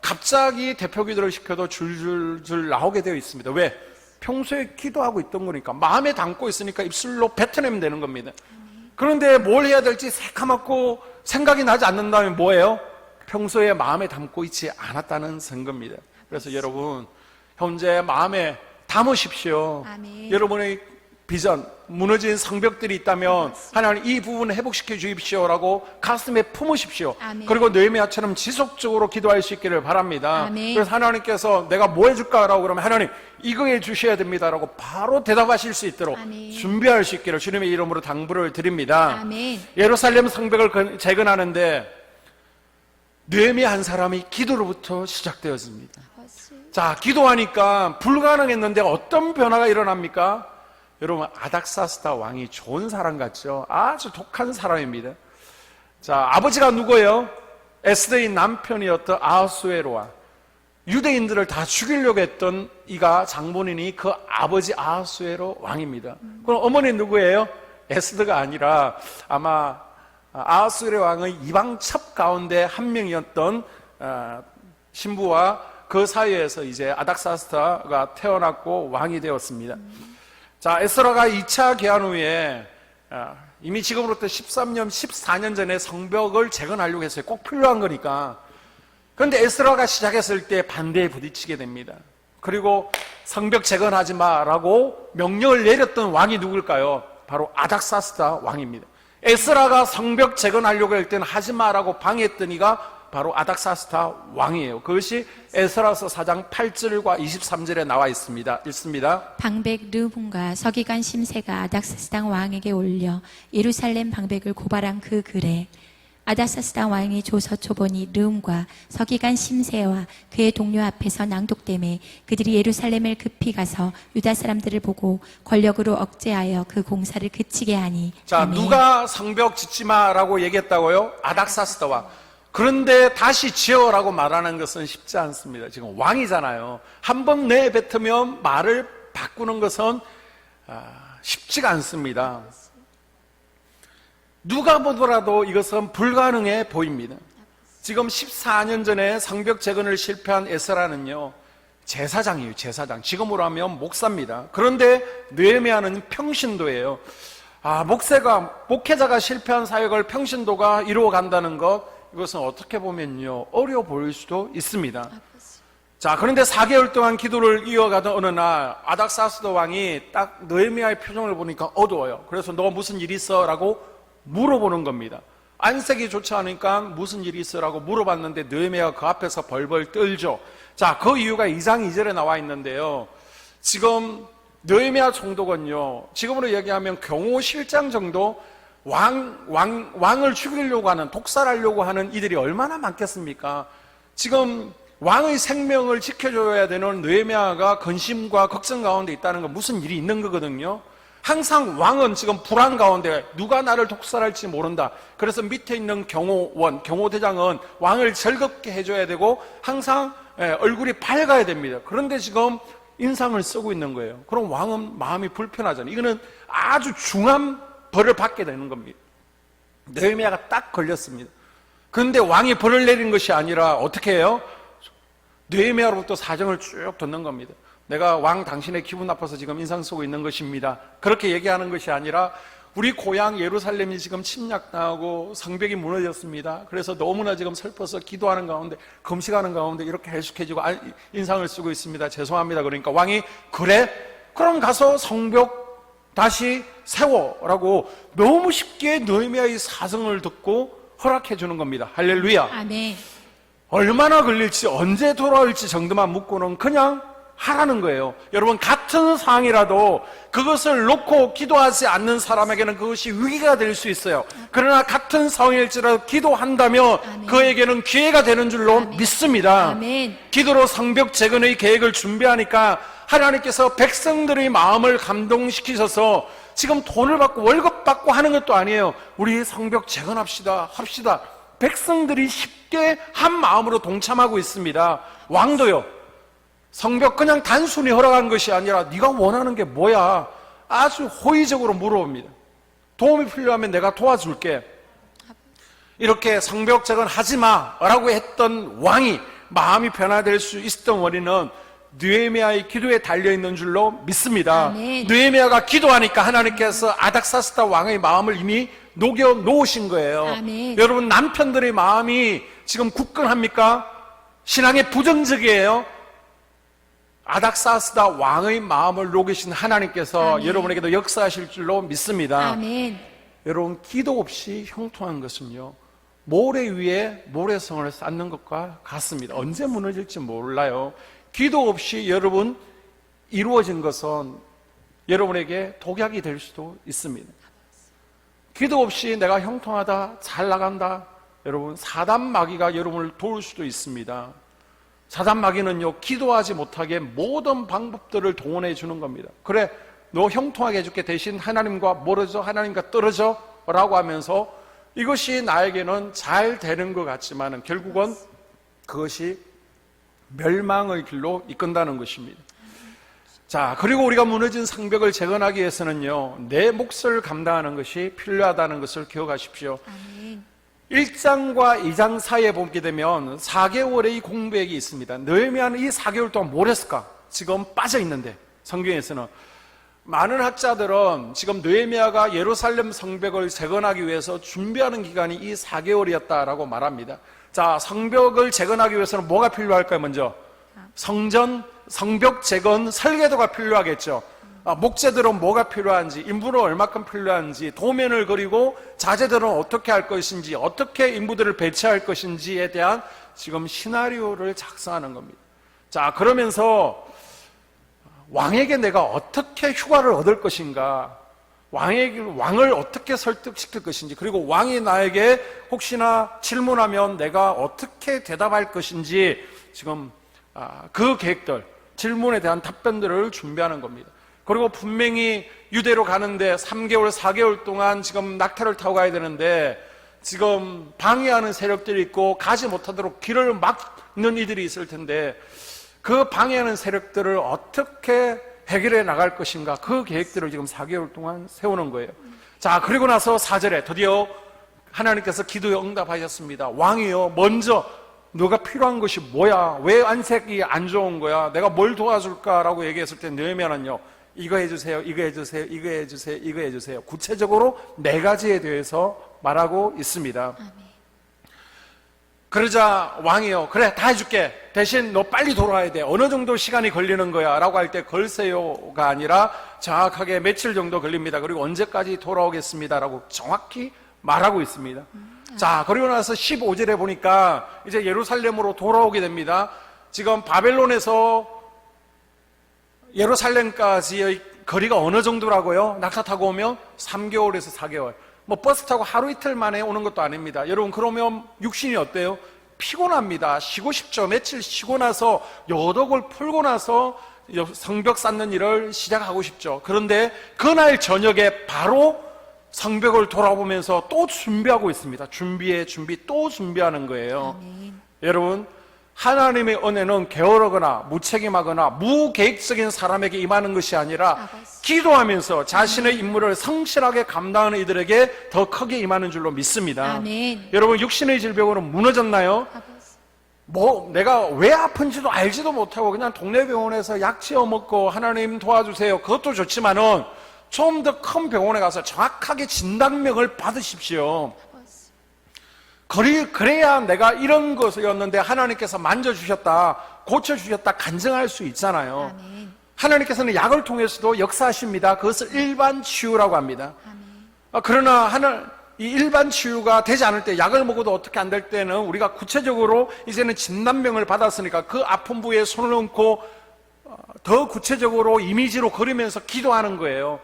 갑자기 대표 기도를 시켜도 줄줄줄 나오게 되어 있습니다. 왜? 평소에 기도하고 있던 거니까, 마음에 담고 있으니까 입술로 뱉어내면 되는 겁니다. 그런데 뭘 해야 될지 새카맣고 생각이 나지 않는다면 뭐예요? 평소에 마음에 담고 있지 않았다는 증거입니다. 그래서 여러분, 현재 마음에 담으십시오. 아멘. 여러분의 비전, 무너진 성벽들이 있다면 하나님 이 부분을 회복시켜 주십시오라고 가슴에 품으십시오. 아멘. 그리고 느헤미야처럼 지속적으로 기도할 수 있기를 바랍니다. 아멘. 그래서 하나님께서 내가 뭐 해줄까라고 그러면 하나님 이거 해주셔야 됩니다라고 바로 대답하실 수 있도록 아멘. 준비할 수 있기를 주님의 이름으로 당부를 드립니다. 아멘. 예루살렘 성벽을 재건하는데 느헤미야 한 사람이 기도로부터 시작되었습니다. 자, 기도하니까 불가능했는데 어떤 변화가 일어납니까? 여러분, 아닥사스다 왕이 좋은 사람 같죠? 아주 독한 사람입니다. 자, 아버지가 누구예요? 에스더의 남편이었던 아하수에로와 유대인들을 다 죽이려고 했던 이가 장본인이 그 아버지 아하수에로 왕입니다. 그럼 어머니 누구예요? 에스더가 아니라 아마 아하수에로 왕의 이방 첩 가운데 한 명이었던 신부와 그 사이에서 이제 아닥사스다가 태어났고 왕이 되었습니다. 자, 에스라가 2차 개한 후에 이미 지금으로부터 13년, 14년 전에 성벽을 재건하려고 했어요. 꼭 필요한 거니까. 그런데 에스라가 시작했을 때 반대에 부딪히게 됩니다. 그리고 성벽 재건하지 마라고 명령을 내렸던 왕이 누굴까요? 바로 아닥사스다 왕입니다. 에스라가 성벽 재건하려고 할 때는 하지 마라고 방해했던 이가 바로 아닥사스다 왕이에요. 그것이 에스라서 4장 8절과 23절에 나와 있습니다. 읽습니다. 방백 르훔과 서기관 심세가 아닥사스당 왕에게 올려 예루살렘 방백을 고발한 그 글에 아닥사스당 왕이 조서 초본이 르훔과 서기관 심세와 그의 동료 앞에서 낭독되매 그들이 예루살렘을 급히 가서 유다 사람들을 보고 권력으로 억제하여 그 공사를 그치게 하니. 자, 아멘. 누가 성벽 짓지 마라고 얘기했다고요? 아닥사스다 왕. 그런데 다시 지어라고 말하는 것은 쉽지 않습니다. 지금 왕이잖아요. 한번 내뱉으면 말을 바꾸는 것은 쉽지가 않습니다. 누가 보더라도 이것은 불가능해 보입니다. 지금 14년 전에 성벽 재건을 실패한 에스라는요, 제사장이에요. 제사장. 지금으로 하면 목사입니다. 그런데 느헤미야는 평신도예요. 목회자가 실패한 사역을 평신도가 이루어간다는 것, 이것은 어떻게 보면요, 어려워 보일 수도 있습니다. 자, 그런데 4개월 동안 기도를 이어가던 어느 날 아닥사스다 왕이 딱 느헤미야의 표정을 보니까 어두워요. 그래서 너 무슨 일 있어? 라고 물어보는 겁니다. 안색이 좋지 않으니까 무슨 일이 있어? 라고 물어봤는데 느헤미야가 그 앞에서 벌벌 떨죠. 자, 그 이유가 2장 2절에 나와 있는데요, 지금 느헤미야 총독은요, 지금으로 얘기하면 경호실장 정도 왕을 죽이려고 하는, 독살하려고 하는 이들이 얼마나 많겠습니까? 지금 왕의 생명을 지켜줘야 되는 느헤미야가 근심과 걱정 가운데 있다는 건 무슨 일이 있는 거거든요. 항상 왕은 지금 불안 가운데 누가 나를 독살할지 모른다. 그래서 밑에 있는 경호대장은 왕을 즐겁게 해줘야 되고 항상 얼굴이 밝아야 됩니다. 그런데 지금 인상을 쓰고 있는 거예요. 그럼 왕은 마음이 불편하잖아요. 이거는 아주 중한 벌을 받게 되는 겁니다. 느헤미야가 딱 걸렸습니다. 그런데 왕이 벌을 내린 것이 아니라 어떻게 해요? 느헤미야로부터 사정을 쭉 듣는 겁니다. 내가 왕 당신의 기분 나빠서 지금 인상 쓰고 있는 것입니다. 그렇게 얘기하는 것이 아니라 우리 고향 예루살렘이 지금 침략당하고 성벽이 무너졌습니다. 그래서 너무나 지금 슬퍼서 기도하는 가운데, 금식하는 가운데 이렇게 해숙해지고 인상을 쓰고 있습니다. 죄송합니다. 그러니까 왕이 그래? 그럼 가서 성벽 다시 세워라고 너무 쉽게 느헤미야의 사정을 듣고 허락해 주는 겁니다. 할렐루야. 아멘. 얼마나 걸릴지, 언제 돌아올지 정도만 묻고는 그냥 하라는 거예요. 여러분, 같은 상황이라도 그것을 놓고 기도하지 않는 사람에게는 그것이 위기가 될 수 있어요. 그러나 같은 상황일지라도 기도한다면 아멘. 그에게는 기회가 되는 줄로 아멘. 믿습니다. 아멘. 기도로 성벽 재건의 계획을 준비하니까 하나님께서 백성들의 마음을 감동시키셔서 지금 돈을 받고 월급 받고 하는 것도 아니에요. 우리 성벽 재건합시다 합시다. 백성들이 쉽게 한 마음으로 동참하고 있습니다. 왕도요, 성벽 그냥 단순히 허락한 것이 아니라 네가 원하는 게 뭐야? 아주 호의적으로 물어봅니다. 도움이 필요하면 내가 도와줄게. 이렇게 성벽 재건하지 마라고 했던 왕이 마음이 변화될 수 있었던 원인은 느헤미야의 기도에 달려있는 줄로 믿습니다. 아멘. 느헤미야가 기도하니까 하나님께서 아닥사스다 왕의 마음을 이미 녹여 놓으신 거예요. 아멘. 여러분, 남편들의 마음이 지금 굳건합니까? 신앙에 부정적이에요? 아닥사스다 왕의 마음을 녹이신 하나님께서 아멘. 여러분에게도 역사하실 줄로 믿습니다. 아멘. 여러분, 기도 없이 형통한 것은요, 모래 위에 모래성을 쌓는 것과 같습니다. 언제 무너질지 몰라요. 기도 없이 여러분 이루어진 것은 여러분에게 독약이 될 수도 있습니다. 기도 없이 내가 형통하다, 잘 나간다, 여러분 사단 마귀가 여러분을 도울 수도 있습니다. 사단 마귀는요, 기도하지 못하게 모든 방법들을 동원해 주는 겁니다. 그래, 너 형통하게 해줄게. 대신 하나님과 멀어져, 하나님과 떨어져 라고 하면서 이것이 나에게는 잘 되는 것 같지만 결국은 그것이 멸망의 길로 이끈다는 것입니다. 자, 그리고 우리가 무너진 성벽을 재건하기 위해서는요, 내 몫을 감당하는 것이 필요하다는 것을 기억하십시오. 아멘. 1장과 2장 사이에 보게 되면 4개월의 공백이 있습니다. 느헤미야는 이 4개월 동안 뭘 했을까? 지금 빠져 있는데 성경에서는 많은 학자들은 지금 느헤미야가 예루살렘 성벽을 재건하기 위해서 준비하는 기간이 이 4개월이었다라고 말합니다. 자, 성벽을 재건하기 위해서는 뭐가 필요할까요? 먼저 성전, 성벽 재건 설계도가 필요하겠죠. 목재들은 뭐가 필요한지, 인부는 얼마큼 필요한지, 도면을 그리고 자재들은 어떻게 할 것인지, 어떻게 인부들을 배치할 것인지에 대한 지금 시나리오를 작성하는 겁니다. 자, 그러면서 왕에게 내가 어떻게 휴가를 얻을 것인가, 왕을 어떻게 설득시킬 것인지, 그리고 왕이 나에게 혹시나 질문하면 내가 어떻게 대답할 것인지 지금 그 계획들, 질문에 대한 답변들을 준비하는 겁니다. 그리고 분명히 유대로 가는데 3개월, 4개월 동안 지금 낙타를 타고 가야 되는데 지금 방해하는 세력들이 있고 가지 못하도록 길을 막는 이들이 있을 텐데 그 방해하는 세력들을 어떻게 해결해 나갈 것인가, 그 계획들을 지금 4개월 동안 세우는 거예요. 자, 그리고 나서 4절에 드디어 하나님께서 기도에 응답하셨습니다. 왕이요, 먼저 너가 필요한 것이 뭐야? 왜 안색이 안 좋은 거야? 내가 뭘 도와줄까라고 얘기했을 때 느헤미야는요, 이거 해주세요, 이거 해주세요, 이거 해주세요, 이거 해주세요. 구체적으로 4가지에 대해서 말하고 있습니다. 그러자 왕이요, 그래, 다 해줄게. 대신 너 빨리 돌아와야 돼. 어느 정도 시간이 걸리는 거야? 라고 할 때 걸세요가 아니라 정확하게 며칠 정도 걸립니다. 그리고 언제까지 돌아오겠습니다. 라고 정확히 말하고 있습니다. 자, 그리고 나서 15절에 보니까 이제 예루살렘으로 돌아오게 됩니다. 지금 바벨론에서 예루살렘까지의 거리가 어느 정도라고요? 낙타 타고 오면 3개월에서 4개월. 뭐 버스 타고 하루 이틀 만에 오는 것도 아닙니다. 여러분, 그러면 육신이 어때요? 피곤합니다. 쉬고 싶죠. 며칠 쉬고 나서 여독을 풀고 나서 성벽 쌓는 일을 시작하고 싶죠. 그런데 그날 저녁에 바로 성벽을 돌아보면서 또 준비하고 있습니다. 또 준비하는 거예요. 아멘. 여러분, 하나님의 은혜는 게으르거나 무책임하거나 무계획적인 사람에게 임하는 것이 아니라 기도하면서 자신의 임무를 성실하게 감당하는 이들에게 더 크게 임하는 줄로 믿습니다. 아멘. 여러분, 육신의 질병으로 무너졌나요? 내가 왜 아픈지도 알지도 못하고 그냥 동네 병원에서 약 지어 먹고 하나님 도와주세요, 그것도 좋지만은 좀 더 큰 병원에 가서 정확하게 진단명을 받으십시오. 그래야 내가 이런 것이었는데 하나님께서 만져주셨다, 고쳐주셨다 간증할 수 있잖아요. 아멘. 하나님께서는 약을 통해서도 역사하십니다. 그것을 일반 치유라고 합니다. 그러나 이 일반 치유가 되지 않을 때, 약을 먹어도 어떻게 안 될 때는 우리가 구체적으로 이제는 진단명을 받았으니까 그 아픈 부위에 손을 얹고 더 구체적으로 이미지로 그리면서 기도하는 거예요.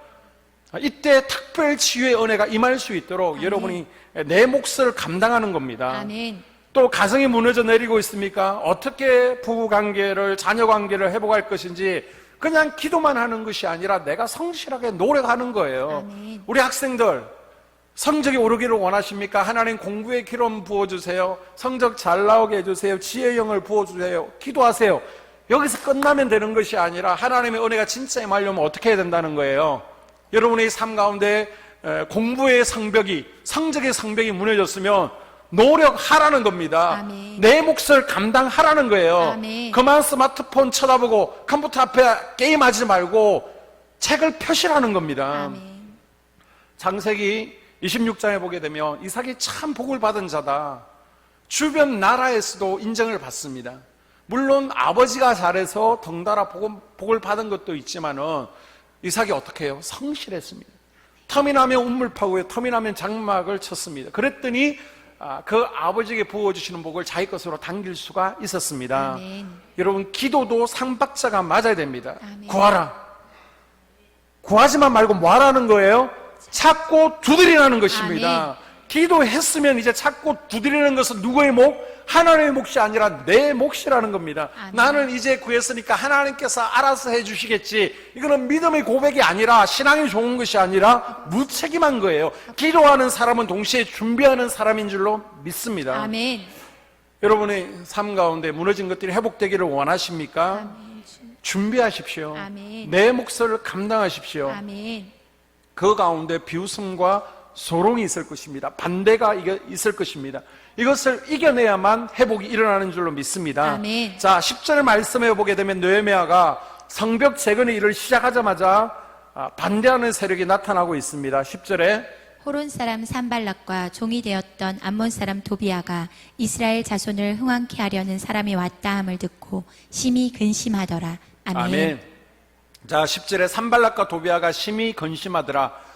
이때 특별 치유의 은혜가 임할 수 있도록 아멘. 여러분이 내 몫을 감당하는 겁니다. 아멘. 또 가정이 무너져 내리고 있습니까? 어떻게 부부관계를, 자녀관계를 회복할 것인지 그냥 기도만 하는 것이 아니라 내가 성실하게 노력하는 거예요. 아멘. 우리 학생들 성적이 오르기를 원하십니까? 하나님 공부의 기름 부어주세요. 성적 잘 나오게 해주세요. 지혜의 영을 부어주세요. 기도하세요. 여기서 끝나면 되는 것이 아니라 하나님의 은혜가 진짜 임하려면 어떻게 해야 된다는 거예요. 여러분의 삶 가운데 공부의 성벽이, 성적의 성벽이 무너졌으면 노력하라는 겁니다. 아멘. 내 몫을 감당하라는 거예요. 아멘. 그만 스마트폰 쳐다보고 컴퓨터 앞에 게임하지 말고 책을 펴시라는 겁니다. 아멘. 창세기 26장에 보게 되면 이삭이 참 복을 받은 자다. 주변 나라에서도 인정을 받습니다. 물론 아버지가 잘해서 덩달아 복을 받은 것도 있지만은 이삭이 어떻게 해요? 성실했습니다. 텀이 나면 우물 파고에 텀이 나면 장막을 쳤습니다. 그랬더니 그 아버지에게 부어주시는 복을 자기 것으로 당길 수가 있었습니다. 아멘. 여러분, 기도도 상박자가 맞아야 됩니다. 아멘. 구하라. 구하지만 말고 뭐 하라는 거예요? 찾고 두드리라는 것입니다. 아멘. 기도했으면 이제 찾고 두드리는 것은 누구의 목? 하나님의 몫이 아니라 내 몫이라는 겁니다. 아멘. 나는 이제 구했으니까 하나님께서 알아서 해주시겠지. 이거는 믿음의 고백이 아니라, 신앙이 좋은 것이 아니라 무책임한 거예요. 기도하는 사람은 동시에 준비하는 사람인 줄로 믿습니다. 아멘. 여러분의 삶 가운데 무너진 것들이 회복되기를 원하십니까? 아멘. 준비하십시오. 아멘. 내 몫을 감당하십시오. 아멘. 그 가운데 비웃음과 소롱이 있을 것입니다. 반대가 있을 것입니다. 이것을 이겨내야만 회복이 일어나는 줄로 믿습니다. 아멘. 자, 10절 말씀해 보게 되면 느헤미야가 성벽 재건의 일을 시작하자마자 반대하는 세력이 나타나고 있습니다. 10절에 호론 사람 산발락과 종이 되었던 암몬 사람 도비아가 이스라엘 자손을 흥왕케 하려는 사람이 왔다 함을 듣고 심히 근심하더라. 아멘. 아멘. 자, 10절에 산발락과 도비아가 심히 근심하더라.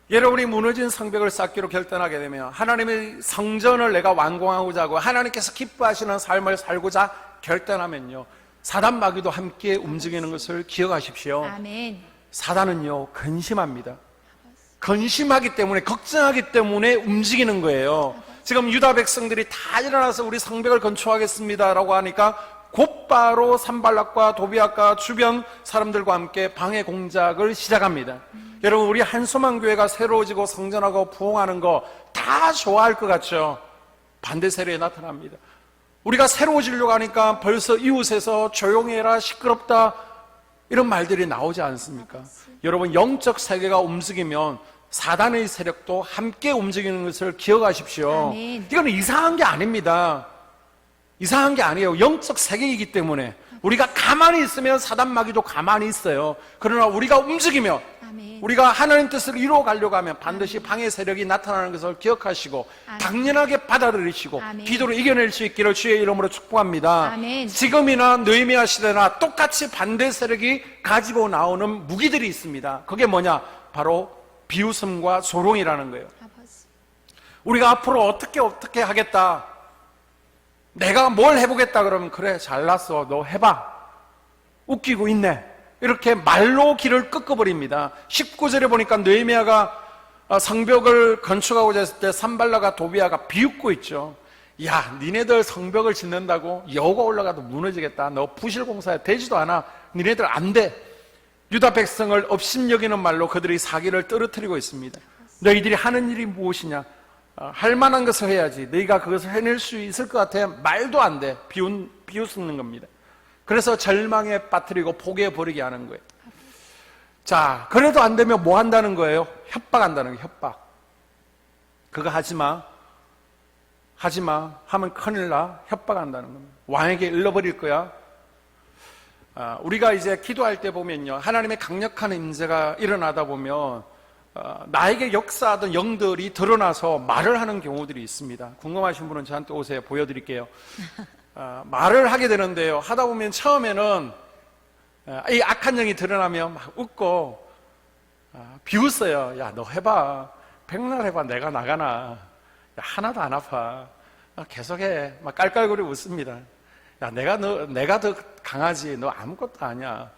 여러분이 무너진 성벽을 쌓기로 결단하게 되면, 하나님의 성전을 내가 완공하고자 하고 하나님께서 기뻐하시는 삶을 살고자 결단하면요, 사단 마귀도 함께 움직이는 것을 기억하십시오. 아멘. 사단은요, 근심합니다. 근심하기 때문에, 걱정하기 때문에 움직이는 거예요. 지금 유다 백성들이 다 일어나서 우리 성벽을 건축하겠습니다라고 하니까 곧바로 산발락과 도비아과 주변 사람들과 함께 방해 공작을 시작합니다. 여러분, 우리 한소망 교회가 새로워지고 성전하고 부흥하는 거 다 좋아할 것 같죠? 반대 세력이 나타납니다. 우리가 새로워지려고 하니까 벌써 이웃에서 조용히 해라, 시끄럽다, 이런 말들이 나오지 않습니까? 여러분, 영적 세계가 움직이면 사단의 세력도 함께 움직이는 것을 기억하십시오. 아멘. 이건 이상한 게 아닙니다. 이상한 게 아니에요. 영적 세계이기 때문에 우리가 가만히 있으면 사단 마귀도 가만히 있어요. 그러나 우리가 움직이면, 아멘. 우리가 하나님 뜻을 이루어 가려고 하면 반드시 방해 세력이 나타나는 것을 기억하시고 아멘. 당연하게 받아들이시고 아멘. 기도로 이겨낼 수 있기를 주의 이름으로 축복합니다. 아멘. 지금이나 느헤미야 시대나 똑같이 반대 세력이 가지고 나오는 무기들이 있습니다. 그게 뭐냐? 바로 비웃음과 조롱이라는 거예요. 우리가 앞으로 어떻게 하겠다, 내가 뭘 해보겠다 그러면, 그래 잘났어, 너 해봐, 웃기고 있네, 이렇게 말로 길을 꺾어버립니다. 19절에 보니까 느헤미야가 성벽을 건축하고자 했을 때 산발락과 도비아가 비웃고 있죠. 야, 니네들 성벽을 짓는다고 여우가 올라가도 무너지겠다, 너 부실공사에 되지도 않아, 니네들 안 돼. 유다 백성을 업신여기는 말로 그들이 사기를 떨어뜨리고 있습니다. 너희들이 하는 일이 무엇이냐? 할 만한 것을 해야지. 너희가 그것을 해낼 수 있을 것 같아? 말도 안 돼. 비웃는 겁니다. 그래서 절망에 빠뜨리고 포기해버리게 하는 거예요. 자, 그래도 안 되면 뭐 한다는 거예요? 협박한다는 거예요. 협박. 그거 하지마, 하지마 하면 큰일 나. 협박한다는 겁니다. 왕에게 일러버릴 거야. 우리가 이제 기도할 때 보면요, 하나님의 강력한 임재가 일어나다 보면 나에게 역사하던 영들이 드러나서 말을 하는 경우들이 있습니다. 궁금하신 분은 저한테 오세요. 보여드릴게요. 말을 하게 되는데요, 하다 보면 처음에는 이 악한 영이 드러나면 막 웃고 비웃어요. 야, 너 해봐, 백날 해봐, 내가 나가나. 야, 하나도 안 아파, 계속해, 막 깔깔거리고 웃습니다. 야, 내가 더 강하지, 너 아무것도 아니야.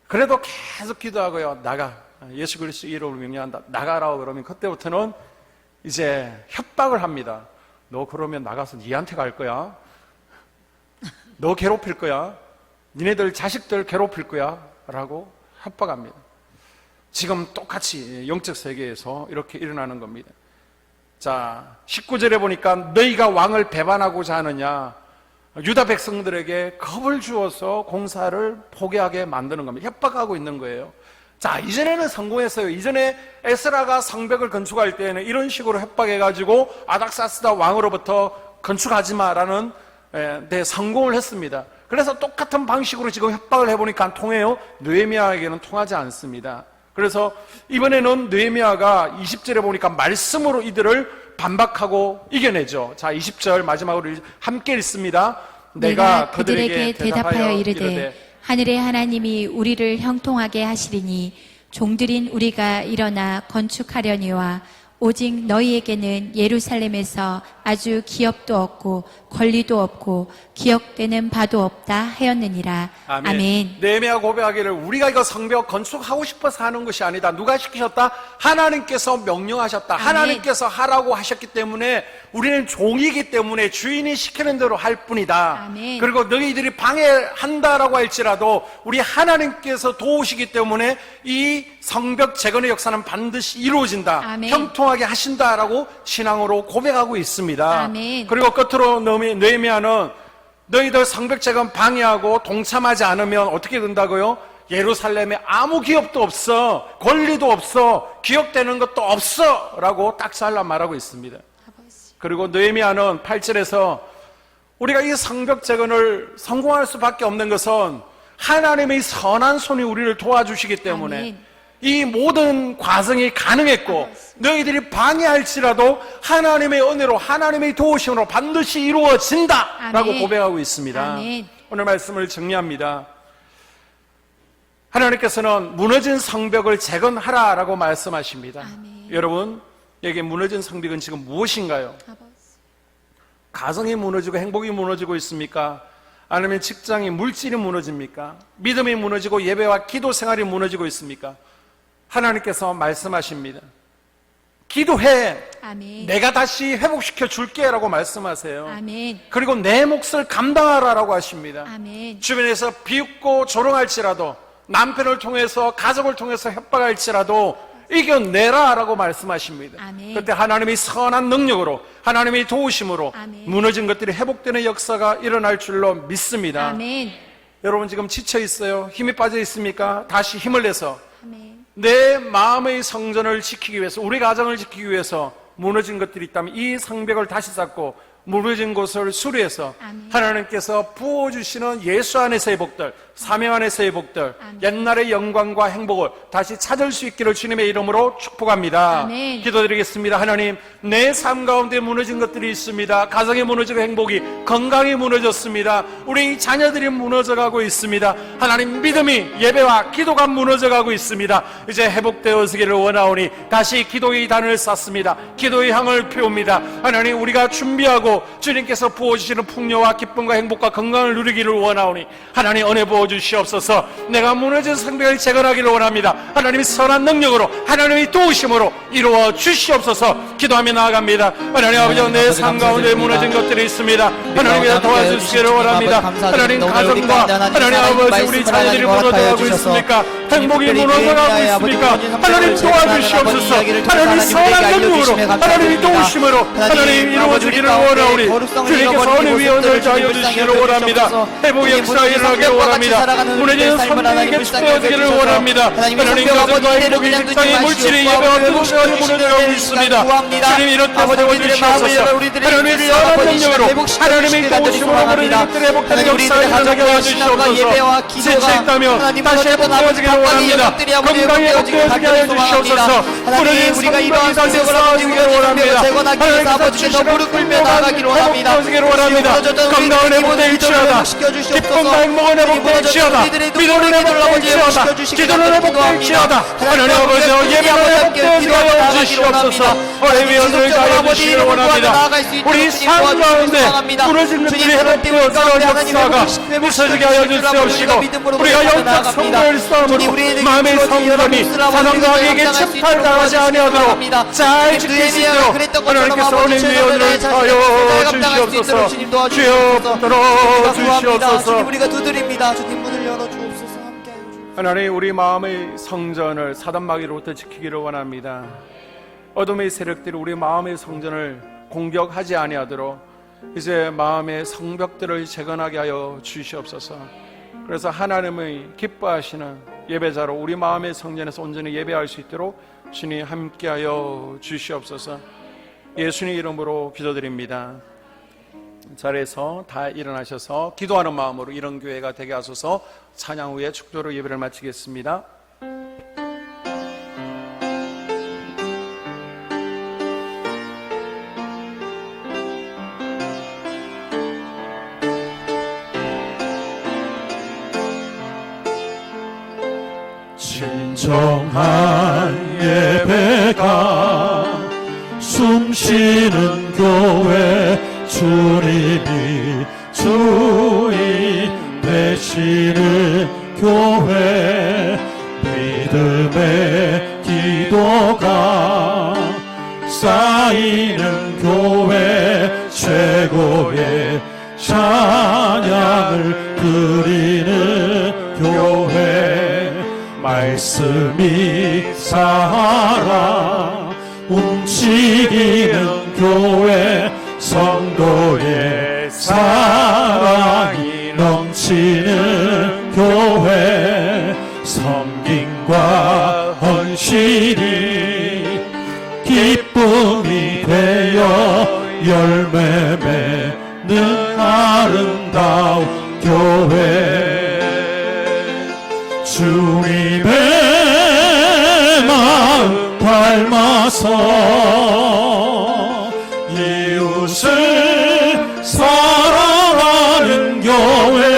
그래도 계속 기도하고요, 나가, 예수 그리스도 이름으로 명령한다, 나가라고 그러면 그때부터는 이제 협박을 합니다. 너 그러면 나가서 니한테 갈 거야, 너 괴롭힐 거야, 니네들 자식들 괴롭힐 거야, 라고 협박합니다. 지금 똑같이 영적 세계에서 이렇게 일어나는 겁니다. 자, 19절에 보니까 너희가 왕을 배반하고자 하느냐, 유다 백성들에게 겁을 주어서 공사를 포기하게 만드는 겁니다. 협박하고 있는 거예요. 자, 이전에는 성공했어요. 이전에 에스라가 성벽을 건축할 때에는 이런 식으로 협박해가지고 아닥사스다 왕으로부터 건축하지 마라는 성공을 했습니다. 그래서 똑같은 방식으로 지금 협박을 해보니까 통해요? 느헤미야에게는 통하지 않습니다. 그래서 이번에는 느헤미야가 20절에 보니까 말씀으로 이들을 반박하고 이겨내죠. 자, 20절 마지막으로 함께 읽습니다. 내가 그들에게 대답하여 이르되 하늘의 하나님이 우리를 형통하게 하시리니 종들인 우리가 일어나 건축하려니와 오직 너희에게는 예루살렘에서 아주 기업도 없고 권리도 없고 기억되는 바도 없다 하였느니라. 아멘. 느헤미야 고백하기를 우리가 이거 성벽 건축하고 싶어서 하는 것이 아니다. 누가 시키셨다? 하나님께서 명령하셨다. 아멘. 하나님께서 하라고 하셨기 때문에 우리는 종이기 때문에 주인이 시키는 대로 할 뿐이다. 아멘. 그리고 너희들이 방해한다라고 할지라도 우리 하나님께서 도우시기 때문에 이 성벽 재건의 역사는 반드시 이루어진다. 아멘. 형통하게 하신다라고 신앙으로 고백하고 있습니다. 아멘. 그리고 끝으로 느헤미야는 너희들 성벽 재건 방해하고 동참하지 않으면 어떻게 된다고요? 예루살렘에 아무 기업도 없어, 권리도 없어, 기억되는 것도 없어 라고 딱 잘라 말하고 있습니다. 그리고 느헤미야는 8절에서 우리가 이 성벽 재건을 성공할 수밖에 없는 것은 하나님의 선한 손이 우리를 도와주시기 때문에 아멘. 이 모든 과정이 가능했고 너희들이 방해할지라도 하나님의 은혜로 하나님의 도우심으로 반드시 이루어진다 라고 아멘. 고백하고 있습니다. 아멘. 오늘 말씀을 정리합니다. 하나님께서는 무너진 성벽을 재건하라 라고 말씀하십니다. 아멘. 여러분, 여기 무너진 성벽은 지금 무엇인가요? 가정이 무너지고 행복이 무너지고 있습니까? 아니면 직장이 물질이 무너집니까? 믿음이 무너지고 예배와 기도 생활이 무너지고 있습니까? 하나님께서 말씀하십니다. 기도해. 아멘. 내가 다시 회복시켜 줄게 라고 말씀하세요. 아멘. 그리고 내 몫을 감당하라라고 하십니다. 아멘. 주변에서 비웃고 조롱할지라도 남편을 통해서 가족을 통해서 협박할지라도 이겨내라 라고 말씀하십니다. 아멘. 그때 하나님의 선한 능력으로 하나님의 도우심으로 아멘. 무너진 것들이 회복되는 역사가 일어날 줄로 믿습니다. 아멘. 여러분 지금 지쳐 있어요? 힘이 빠져 있습니까? 다시 힘을 내서 아멘. 내 마음의 성전을 지키기 위해서, 우리 가정을 지키기 위해서 무너진 것들이 있다면 이 성벽을 다시 쌓고 무너진 곳을 수리해서 아멘. 하나님께서 부어주시는 예수 안에서의 복들, 사명 안에서의 복들, 아멘. 옛날의 영광과 행복을 다시 찾을 수 있기를 주님의 이름으로 축복합니다. 아멘. 기도드리겠습니다. 하나님, 내 삶 가운데 무너진 것들이 있습니다. 가정이 무너지고 행복이, 건강이 무너졌습니다. 우리 자녀들이 무너져가고 있습니다. 하나님, 믿음이, 예배와 기도가 무너져가고 있습니다. 이제 회복되어지기를 원하오니 다시 기도의 단을 쌓습니다. 기도의 향을 피웁니다. 하나님, 우리가 준비하고 주님께서 부어주시는 풍요와 기쁨과 행복과 건강을 누리기를 원하오니 하나님 은혜 부어주시옵소서. 내가 무너진 성벽을 재건하기를 원합니다. 하나님의 선한 능력으로 하나님의 도우심으로 이루어 주시옵소서. 기도하며 나아갑니다. 하나님 아버지, 내 삶 가운데 무너진 것들이 있습니다. 하나님께서 도와주시기를 원합니다. 하나님, 가정과 하나님 아버지, 우리 자녀들이 무너져가고 있습니까? 행복이 무너져가고 있습니까? 하나님 도와주시옵소서. 하나님 선한 능력으로 하나님의 도우심으로 하나님 이루어주기를 원하오니 주님께서 어느 위에 얹어져 주시기를 원합니다. 회복 역사 일어나기를 원합니다. 무너진 성벽에게 축복하기를 원합니다. 하나님, 가정과 행복이, 직장이, 물질이, 예배와 기도가 무너져가고 있습니다. 주님, 이렇게 도와주시옵소서. 하나님의 선한 능력으로 하나님의 도우심으로 무너진 것들을 회복하는 역사를 일어나게 해주시옵소서. 지체했다면 다시 회복되어지기를 원합니다. 건강에 회복되어지게 하여 주시옵소서. 무너진 성벽이 다시 쌓아지기를 원합니다. 하나님께서 주시는 무릎 꿇며 나아가기를 원합니다. 건강은 회복되어 일치하다. 기쁨과 행복은 회복되어 일치하다. 믿음은 회복되어 일치하다. 기도는 회복되어 일치하다. 하나님 아버지, 예배는 회복되어지게 하여 주시옵소서. 우리 위원들을 다해 주시기를 원합니다. 우리 삶 가운데 무너진 것들이 회복되어서 역사가 있어지게 하여 주시옵시고 우리가 영적 성도의 싸움으로 마음의 성전이 사상자에게 침탈당하지 아니하도록 잘 지킬 수 있도록 하나님께서 우리 위원들을 하여 주시옵소서. 주여 붙들어 주시옵소서. 주님, 우리가 두드립니다. 주님, 문을 열어 주옵소서. 함께하여 주옵소서. 하나님, 우리 마음의 성전을 사단마귀로부터 지키기를 원합니다. 어둠의 세력들이 우리 마음의 성전을 공격하지 아니하도록 이제 마음의 성벽들을 재건하게 하여 주시옵소서. 그래서 하나님의 기뻐하시는 예배자로 우리 마음의 성전에서 온전히 예배할 수 있도록 주님 함께하여 주시옵소서. 예수님 이름으로 기도드립니다. 자리에서 다 일어나셔서 기도하는 마음으로 이런 교회가 되게 하소서. 찬양 후에 축도로 예배를 마치겠습니다. 진정한 예배가 숨쉬는 교회, 주님이 주인 되시는 교회, 믿음의 기도가 쌓이는 교회, 최고의 찬양을 드리는 교회, 말씀이 살아 움직이는 교회, 성도의 사랑이 넘치는 교회, 섬김과 헌신이 기쁨이 되어 열매 맺는 아름다운 교회, 주님의 마음 닮아서 이웃을 사랑하는 교회,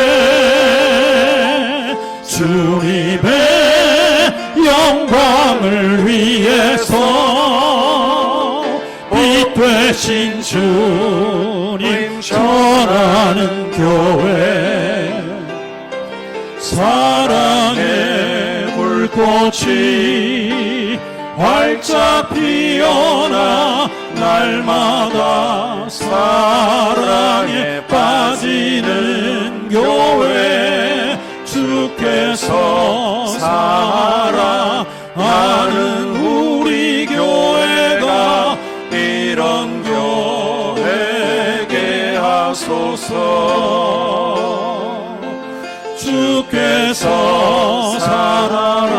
주님의 영광을 위해서 빛 되신 주님 전하는 교회, 사랑의 불꽃이 활짝 피어나 날마다 사랑에 빠지는 교회, 주께서 사랑하는 우리 교회가 이런 교회게 하소서. 주께서 사랑하는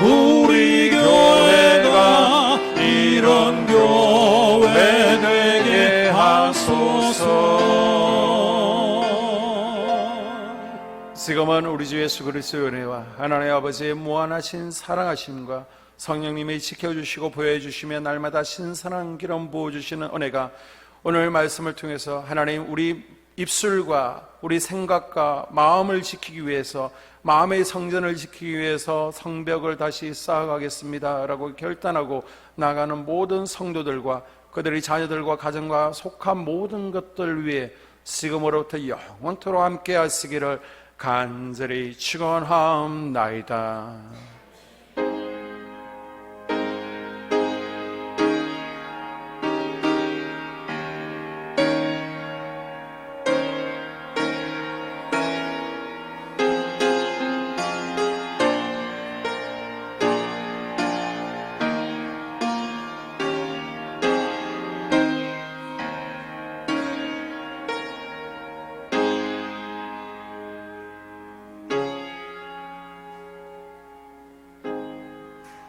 우리 교회가 이런 교회 되게 하소서. 지금은 우리 주 예수 그리스도의 은혜와 하나님 아버지의 무한하신 사랑하심과 성령님이 지켜주시고 보여주시며 날마다 신선한 기름 부어주시는 은혜가 오늘 말씀을 통해서 하나님 우리 입술과 우리 생각과 마음을 지키기 위해서, 마음의 성전을 지키기 위해서 성벽을 다시 쌓아가겠습니다 라고 결단하고 나가는 모든 성도들과 그들의 자녀들과 가정과 속한 모든 것들 위해 지금으로부터 영원토록 함께 하시기를 간절히 축원하옵나이다.